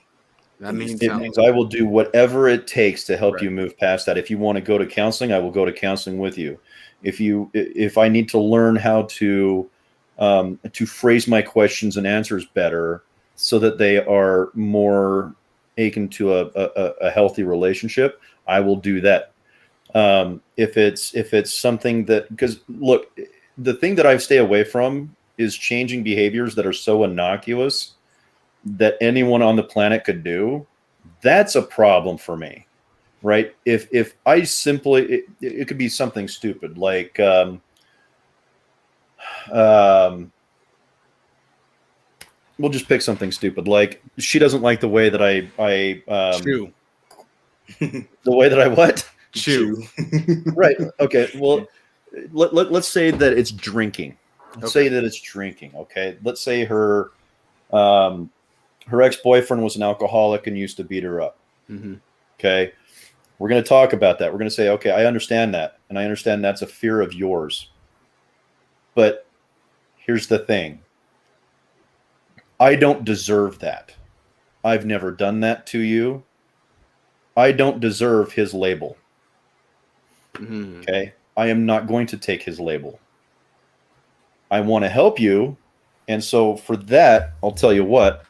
That
When you
means
It
say
means I will do whatever it takes to help
Right.
you move past that. If you want to go to counseling, I will go to counseling with you. If I need to learn how to phrase my questions and answers better so that they are more akin to a healthy relationship, I will do that. If it's something that, because look, the thing that I stay away from is changing behaviors that are so innocuous that anyone on the planet could do. That's a problem for me, right? If I simply, it could be something stupid like um we'll just pick something stupid like she doesn't like the way that
chew.
the way that I what.
Chew.
Right, okay, well, let's say that it's drinking. Let's
Okay.
say that it's drinking. Okay, let's say um her ex-boyfriend was an alcoholic and used to beat her up.
Mm-hmm.
Okay, we're going to talk about that. We're going to say, okay, I understand that. And I understand that's a fear of yours. But here's the thing, I don't deserve that. I've never done that to you. I don't deserve his label.
Mm-hmm.
Okay. I am not going to take his label. I want to help you. And so for that, I'll tell you what,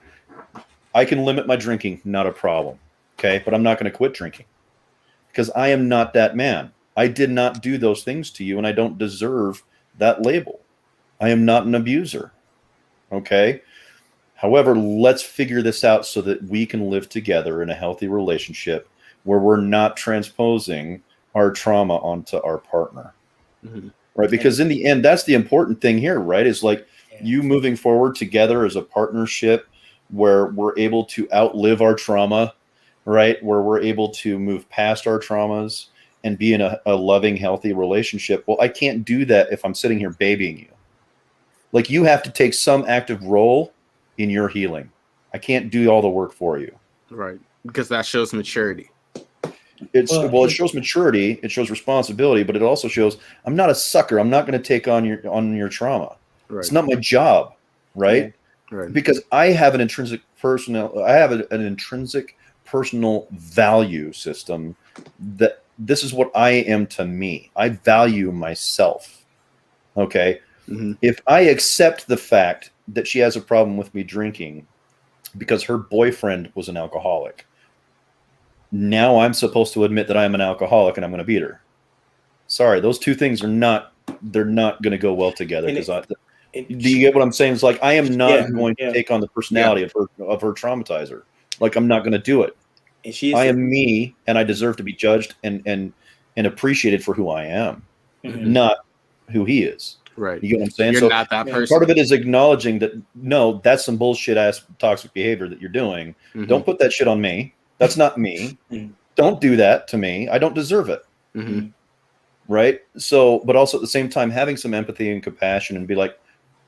I can limit my drinking, not a problem. Okay. But I'm not going to quit drinking because I am not that man. I did not do those things to you and I don't deserve that label. I am not an abuser. Okay. However, let's figure this out so that we can live together in a healthy relationship where we're not transposing our trauma onto our partner.
Mm-hmm.
Right. Because in the end, that's the important thing here, right? Is like
Yeah.
you moving forward together as a partnership where we're able to outlive our trauma, right? Where we're able to move past our traumas and be in a loving, healthy relationship. Well, I can't do that if I'm sitting here babying you. Like you have to take some active role in your healing. I can't do all the work for you.
Right. Because that shows maturity.
Well,
It shows maturity, it shows responsibility, but it also shows I'm not a sucker. I'm not going to take on your trauma.
Right.
It's not my job, right?
Right.
Because I have an intrinsic personal value system that this is what I am to me. I value myself. Okay.
Mm-hmm.
If I accept the fact that she has a problem with me drinking because her boyfriend was an alcoholic, now I'm supposed to admit that I'm an alcoholic and I'm going to beat her. Sorry, those two things they're not going to go well together.
And
Because
it-
do you get what I'm saying? It's like I am not
yeah,
going to
yeah.
take on the personality of her traumatizer. Like I'm not going to do it.
And she
I
is.
am me, and I deserve to be judged and appreciated for who I am,
Mhm.
not who he is.
Right.
You get what I'm saying?
You're
So
not that
Yeah.
person.
part of it is acknowledging that no, that's some bullshit ass toxic behavior that you're doing.
Mhm.
Don't put that shit on me. That's not me.
Mhm.
Don't do that to me. I don't deserve it.
Mm-hmm.
Right. So, but also at the same time, having some empathy and compassion and be like,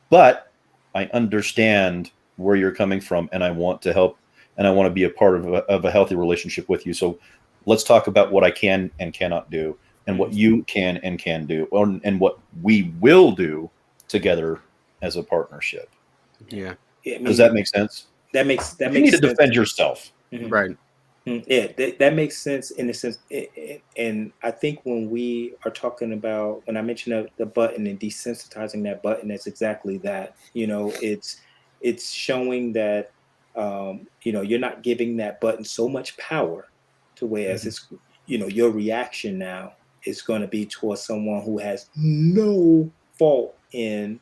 but I understand where you're coming from and I want to help and I want to be a part of a healthy relationship with you. So let's talk about what I can and cannot do and what you can and can do and what we will do together as a partnership.
Yeah.
I mean,
Does that make sense?
that makes
You need to
sense.
defend yourself.
Mhm.
Right.
Yeah, that makes sense in a sense. And I think when we are talking about, when I mention the button and desensitizing that button, that's exactly that. It's showing that you're not giving that button so much power to whereas it's your reaction now is going to be towards someone who has no fault in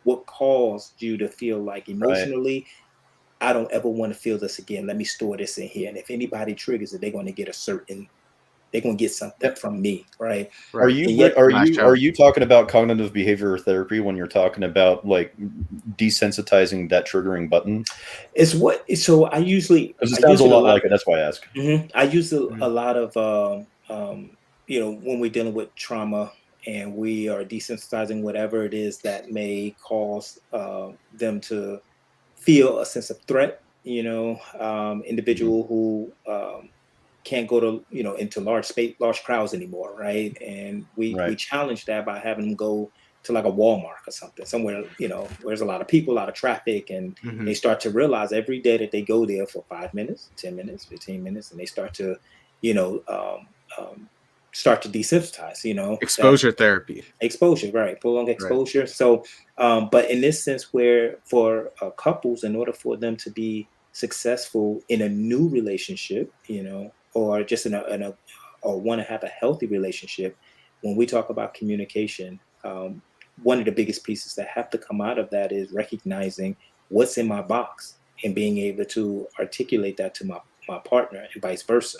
what caused you to feel like
Right.
emotionally, I don't ever want to feel this again. Let me store this in here. And if anybody triggers it, they're going to get a certain they're gonna get something from me, right?
Right.
Are
And
you
yet,
are
Lash
you
out.
are you talking about cognitive behavior therapy when you're talking about like desensitizing that triggering button?
it's what. So I usually
Because
I
it sounds
use
a
it a
lot
lot.
like it. That's why I ask.
I use a
Mhm.
lot of you know, when we're dealing with trauma and we are desensitizing whatever it is that may cause them to feel a sense of threat. You know,
Mhm.
individual who can't go to, you know, into large crowds anymore, right? And we
Right.
challenge that by having them go to like a Walmart or something, somewhere, you know, where there's a lot of people, a lot of traffic, and they
Mhm.
start to realize every day that they go there for 5 minutes, 10 minutes, 15 minutes, and they start to, you know, start to desensitize, you know, that
Exposure therapy.
exposure, right? Prolonged
Right.
exposure. So, but in this sense, where for couples, in order for them to be successful in a new relationship, you know, or just in a or want to have a healthy relationship, when we talk about communication, one of the biggest pieces that have to come out of that is recognizing what's in my box and being able to articulate that to my partner and vice versa.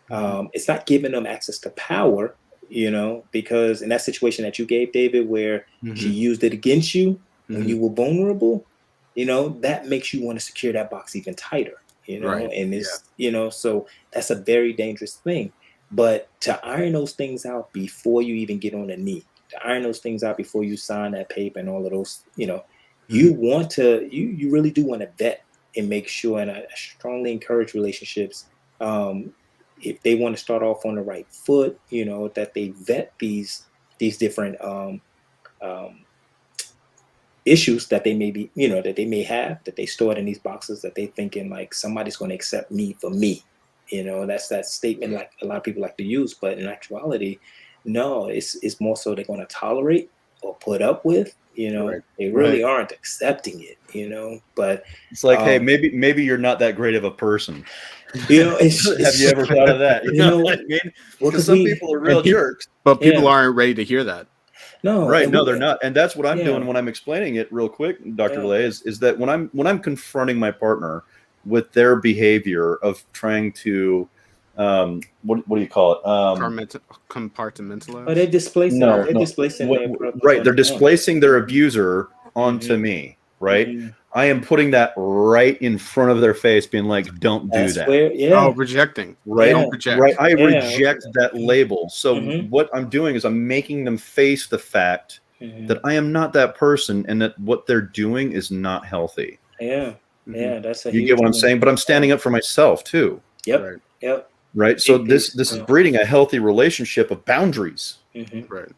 Mhm.
It's not giving them access to power, you know, because in that situation that you gave David, where she
Mhm.
used it against you when
Mhm.
you were vulnerable, you know, that makes you want to secure that box even tighter, you know,
Right.
and
Yeah.
it's, you know, so that's a very dangerous thing. But to iron those things out before you even get on a knee, to iron those things out before you sign that paper and all of those, you know,
Mhm.
you want to, you really do want to vet and make sure, and I strongly encourage relationships, um, if they want to start off on the right foot, you know, that they vet these different um, issues that they may be, you know, that they may have, that they stored in these boxes, that they thinking like somebody's going to accept me for me. You know, that's that statement like a lot of people like to use, but in actuality, no, it's more so they're going to tolerate or put up with. You
Right.
know, they
Right.
really aren't accepting it. You know, but
It's like, hey,
um,
maybe you're not that great of a person.
you know,
Have you
it's
ever thought of that? You
you
know what
know,
I mean?
well,
Because
because
some
we
people are
and
real
people,
jerks.
But people
yeah,
aren't ready to hear that.
no,
Right.
and
No,
we,
they're not. And that's what I'm
yeah,
doing when I'm explaining it real quick, Dr.
yeah,
Lay, is that when I'm confronting my partner with their behavior of trying to what do you call it?
but they're
Compartmentalize.
displacing,
No,
Or
they're
no.
displacing
What,
their purpose
right.
on
They're
their own.
displacing their abuser onto
Hmm.
me, right?
Hmm.
I am putting that right in front of their face, being like, don't do
That's
that.
where,
oh,
yeah,
rejecting.
Right.
Don't
yeah,
Right.
project.
I
yeah.
reject that label. So
Hmm.
what I'm doing is I'm making them face the fact
Hmm.
that I am not that person and that what they're doing is not healthy.
Yeah,
Mhm.
yeah. That's a
You get
huge
what I'm
one.
saying? But I'm
Yeah.
standing up for myself too.
Yep,
Right.
yep.
Right. So
Big
this
piece.
this is
Yeah.
breeding a healthy relationship of boundaries.
Hmm.
Right.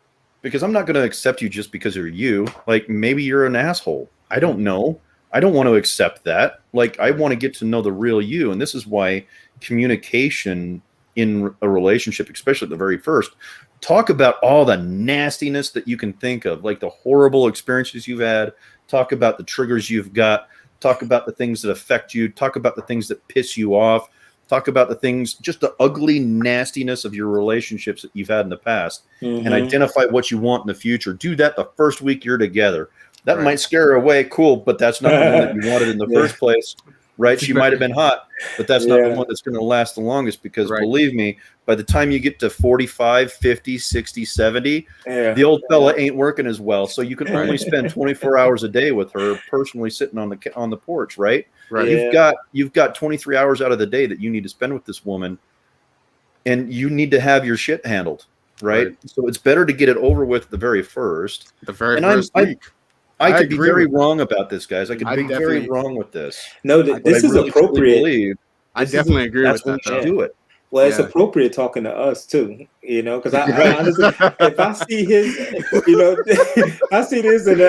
Because I'm not going to accept you just because you're you. Like maybe you're an asshole. I don't
Hmm.
know. I don't want to accept that. Like I
Right.
want to get to know the real you. And this is why communication in a relationship, especially at the very first, talk about all the nastiness that you can think of, like the horrible experiences you've had, talk about the triggers you've got, talk about the things that affect you, talk about the things that piss you off, talk about the things, just the ugly nastiness of your relationships that you've had in the past, and
Hmm.
identify what you want in the future. Do that the first week you're together. That
Right.
might scare her away, cool, but that's not the one that you wanted in the
Yeah,
first place, right? She might have been hot, but that's not the
yeah,
one that's going to last the longest because
Right.
believe me, by the time you get to 45, 50, 60, 70,
yeah,
the old
yeah.
fella ain't working as well. So you can
Right.
only spend 24 hours a day with her personally sitting on the porch, right?
Right.
You've
Yeah,
got you've got 23 hours out of the day that you need to spend with this woman and you need to have your shit handled,
Right.
right? So it's better to get it over with the very first.
The very
And
first week.
I
I
could be
agree
very
with that.
wrong about this, guys. I could
I
be
Mhm.
very
definitely
wrong with this,
No,
I
but I
this is
really truly
appropriate.
believe
I
This is
definitely agree
that's
with
when we
that
should
though.
yeah.
do it.
Well, it's
Yeah.
appropriate talking to us too, you know, because I
Right.
honestly, if I see his, you know, I see this and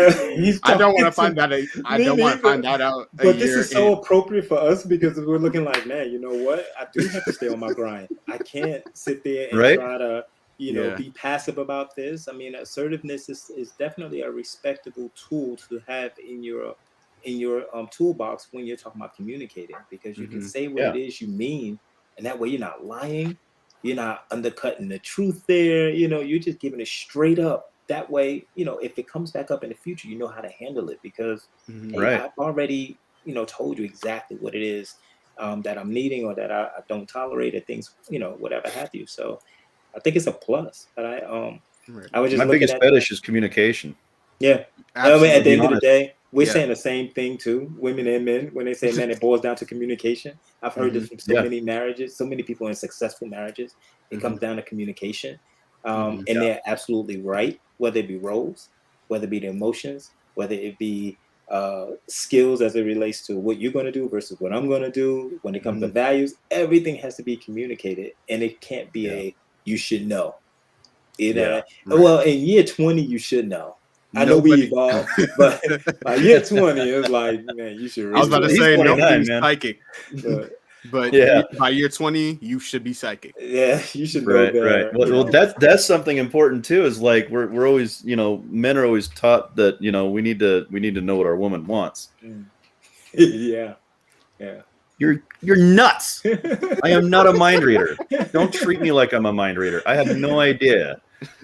he's
I don't want
talking
to
to
find that I
me
don't want to
neither.
find that out a
But this
year
is so
in.
appropriate for us because we're looking like, man, you know what? I do have to stay on my grind. I can't sit there and
Right?
try to, you know,
Yeah.
be passive about this. I mean, assertiveness is definitely a respectable tool to have in your toolbox when you're talking about communicating because you can
Hmm.
say what it
Yeah.
is you mean, and that way you're not lying, you're not undercutting the truth there. You know, you're just giving it straight up. That way, you know, if it comes back up in the future, you know how to handle it because
Hmm.
hey,
Right.
I've already, you know, told you exactly what it is that I'm needing or that I don't tolerate or things, you know, whatever have you. So I think it's a plus. But
Right.
I was just
My
looking
biggest
at
fetish is communication.
yeah. I mean,
Absolutely.
at the
be
end of the
honest.
day, we're
Yeah.
saying the same thing too, women and men. When they say, "Man, it boils down to communication." I've heard this from so
Yeah.
many marriages, so many people in successful marriages. It comes down to communication, and
Yeah.
they're absolutely right. Whether it be roles, whether it be the emotions, whether it be skills as it relates to what you're going to do versus what I'm going to do. When it comes to values, everything has to be communicated, and it can't be
Yeah.
a "you should know." You know,
Yeah.
Right.
well, in year 20, you should know. I know we
Nobody.
evolved, but by year 20, it's like, man, you should
I was
really
about to
know.
He's
say
29,
nobody's
man.
psychic,
But
but
Yeah.
by year 20, you should be psychic.
yeah, you should know
Right.
better.
Well,
you know.
that's something important too. Is like we're always, men are always taught that we need to know what our woman wants.
Mm. Yeah, yeah.
You're nuts. I am not a mind reader. Don't treat me like I'm a mind reader. I have no idea.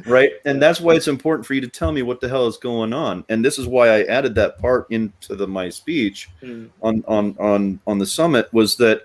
Right. And that's why it's important for you to tell me what the hell is going on. And this is why I added that part into my speech
Mm.
on the summit, was that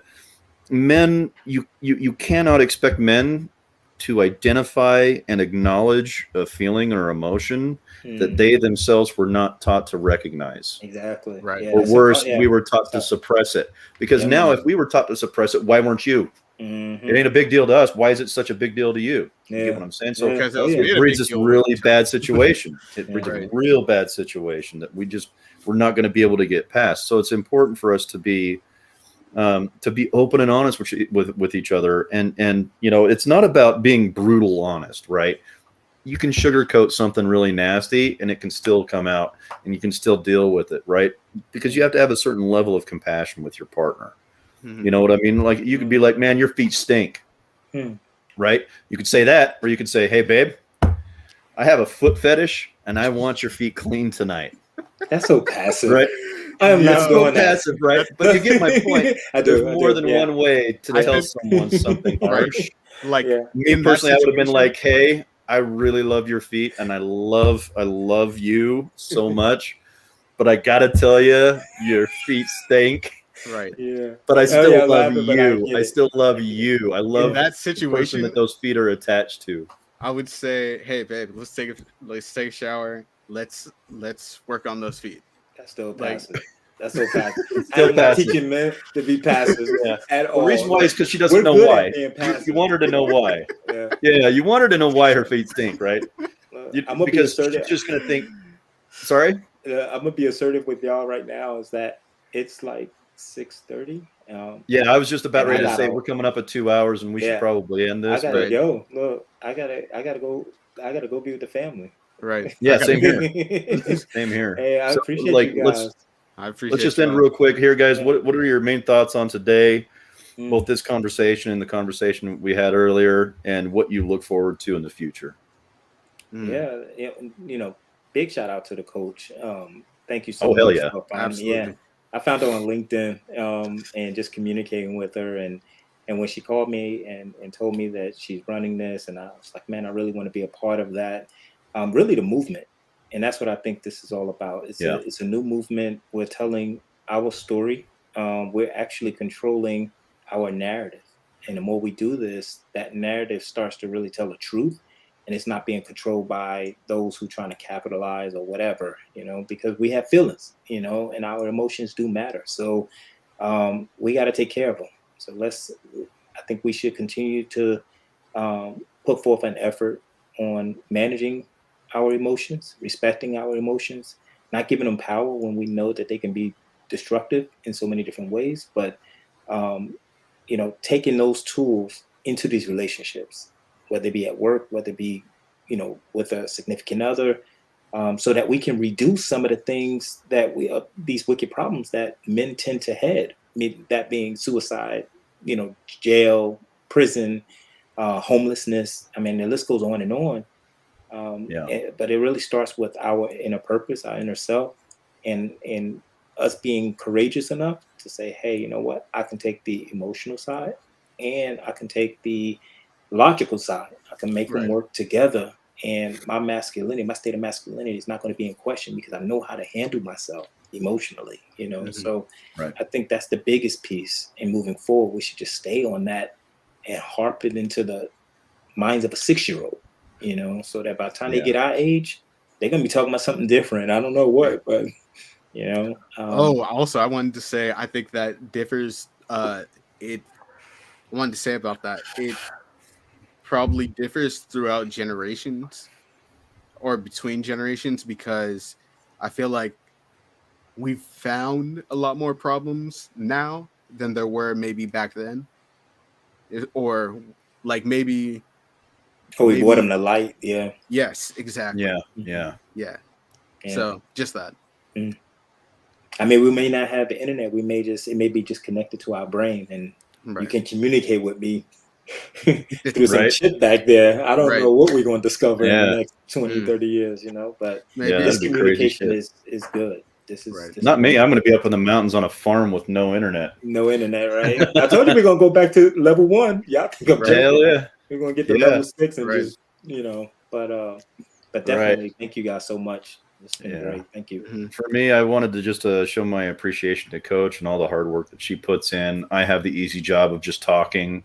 men, you cannot expect men to identify and acknowledge a feeling or emotion that they themselves were not taught to recognize.
Exactly.
Right.
Yeah,
Or
that's
worse,
yeah.
we were taught to suppress it. Because
Yeah.
now, if we were taught to suppress it, why weren't you?
Mhm.
It ain't a big deal to us. Why is it such a big deal to you? You
Yeah.
get what I'm saying? So
Yeah.
Because it
Oh,
was
yeah.
made
it
a
breeds
big
this
deal.
really bad situation. It breeds
Right.
a real bad situation that we're not going to be able to get past. So it's important for us to be open and honest with each other. And it's not about being brutal honest, right? You can sugarcoat something really nasty and it can still come out and you can still deal with it, right? Because you have to have a certain level of compassion with your partner.
Mhm.
You know what I mean? Like you could be like, man, your feet stink.
Hmm.
Right? You could say that, or you could say, hey, babe, I have a foot fetish and I want your feet clean tonight.
That's so passive.
Right?
I am
It's
not
so
doing that.
passive, right? But you get my point.
I
There's
do.
more than one way to
I
tell
think-
someone something
Right.
harsh.
Like
Yeah.
Me
in that
personally, I would have been
situation-
like, hey, I really love your feet and I love you so much. But I gotta tell you, your feet stink.
right.
Yeah.
But I
Oh,
still
yeah,
love
laughing, but I
you.
get
I
it.
still love
I get it.
you. I
In
love
that
the person
situation,
that those feet are attached to.
I would say, hey, babe, let's take a shower. Let's work on those feet.
That's still
Like-
passive. That's so passive.
It's
I
still
am not
passive.
teaching men to be passive
Yeah.
at
The
all.
reason why is because she doesn't
We're
know
good
why.
at being passive.
You want her to know why.
Yeah.
Yeah, you want her to know why her feet stink, right?
I'm gonna be
Because
assertive.
she's just gonna think. Sorry.
I'm gonna be assertive with y'all right now. Is that it's like 6:30.
Yeah, I was just about
And
ready
I
to say
gotta-
we're coming up at 2 hours, and we
Yeah.
should probably end
I
this.
gotta
right.
yo look. I gotta go be with the family.
Right.
Yeah,
I gotta
same
go.
here. Same here.
Hey, I
So,
appreciate
like,
you guys.
I appreciate
let's just
you
end
all.
real quick here, guys.
Yeah.
What are your main thoughts on today?
Mm.
Both this conversation and the conversation we had earlier, and what you look forward to in the future.
Mm.
Yeah, big shout out to the coach. Thank you so
Oh, hell
much
yeah.
for finding me. Yeah,
Absolutely.
I found her on LinkedIn and just communicating with her. And when she called me and told me that she's running this, and I was like, man, I really want to be a part of that. Really the movement. And that's what I think this is all about.
Yeah.
It's a new movement. We're telling our story. We're actually controlling our narrative. And the more we do this, that narrative starts to really tell the truth. And it's not being controlled by those who trying to capitalize or whatever, because we have feelings, and our emotions do matter. So we got to take care of them. So I think we should continue to put forth an effort on managing our emotions, respecting our emotions, not giving them power when we know that they can be destructive in so many different ways, but taking those tools into these relationships, whether it be at work, whether it be, with a significant other, so that we can reduce some of the things that these wicked problems that men tend to head. I mean, that being suicide, jail, prison, homelessness. I mean, the list goes on and on. But it really starts with our inner purpose, our inner self, and us being courageous enough to say, hey, you know what? I can take the emotional side and I can take the logical side. I can make them
Right.
work together. And my masculinity, my state of masculinity is not going to be in question because I know how to handle myself emotionally,
Mhm.
So
Right.
I think that's the biggest piece. And moving forward, we should just stay on that and harp it into the minds of a 6-year-old, you know, so that by the time they
Yeah.
get our age, they're gonna be talking about something different. I don't know what, but you know.
Also, I wanted to say I think that differs. It I wanted to say about that. It probably differs throughout generations or between generations because I feel like we've found a lot more problems now than there were maybe back then. Or like
Oh, we brought them
maybe
to light. Yeah.
yes, exactly.
Yeah.
Mhm.
Yeah.
Yeah.
Yeah.
So just that.
Mm. I mean, we may not have the internet. It may be just connected to our brain, and you
Right.
can communicate with me through some
Right.
chip back there. I don't
Right.
know what we're going to discover in the
Yeah.
next 20,
Mm.
30 years, you know, but
Yeah.
Maybe
this
That'd be crazy
communication
shit.
is good. This is
Right.
this
Not
is
me.
really
I'm going to
good.
be up in the mountains on a farm with no internet.
No internet, right? I told you we're gonna go back to level 1. Y'all think I'm
Right.
joking?
Hell yeah.
We're gonna get to
Yeah.
level 6 and
Right.
just, you know, but
Right.
definitely thank you guys so much. It's been
Yeah.
great. Thank you.
Mhm.
For me, I wanted to just show my appreciation to Coach and all the hard work that she puts in. I have the easy job of just talking.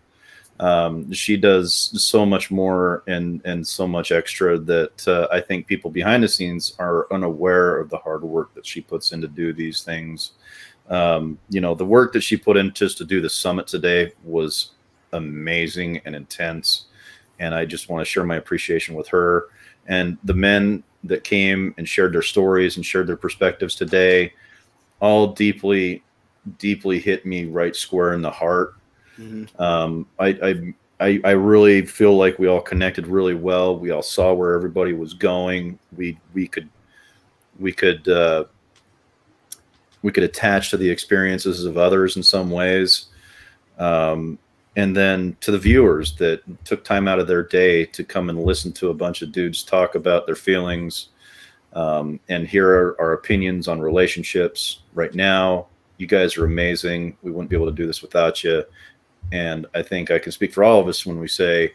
She does so much more and so much extra that I think people behind the scenes are unaware of the hard work that she puts in to do these things. You know, the work that she put in just to do the summit today was amazing and intense. And I just want to share my appreciation with her and the men that came and shared their stories and shared their perspectives today. All deeply, deeply hit me right square in the heart.
Mhm.
I really feel like we all connected really well. We all saw where everybody was going. We could attach to the experiences of others in some ways. And then to the viewers that took time out of their day to come and listen to a bunch of dudes talk about their feelings and hear our opinions on relationships right now. You guys are amazing. We wouldn't be able to do this without you. And I think I can speak for all of us when we say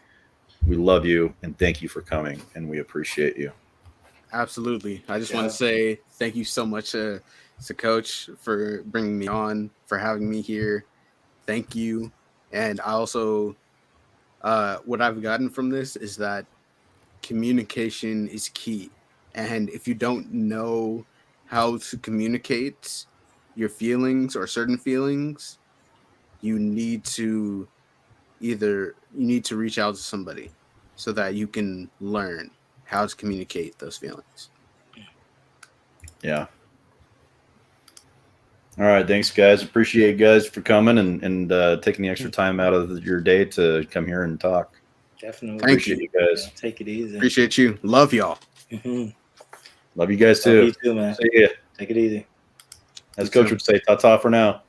we love you and thank you for coming and we appreciate you.
Absolutely. I just want
Yeah.
to say thank you so much to Coach for bringing me on, for having me here. Thank you. And I also, what I've gotten from this is that communication is key. And if you don't know how to communicate your feelings or certain feelings, you need to reach out to somebody so that you can learn how to communicate those feelings.
Yeah. All right. Thanks, guys. Appreciate you guys for coming and taking the extra time out of your day to come here and talk.
Definitely.
Thank
Appreciate you guys.
Take it easy.
Appreciate you. Love y'all.
Mhm.
Love you guys
Love
too.
you too, man.
See ya.
Take it easy.
As
You
Coach
too.
would say, ta-ta for now.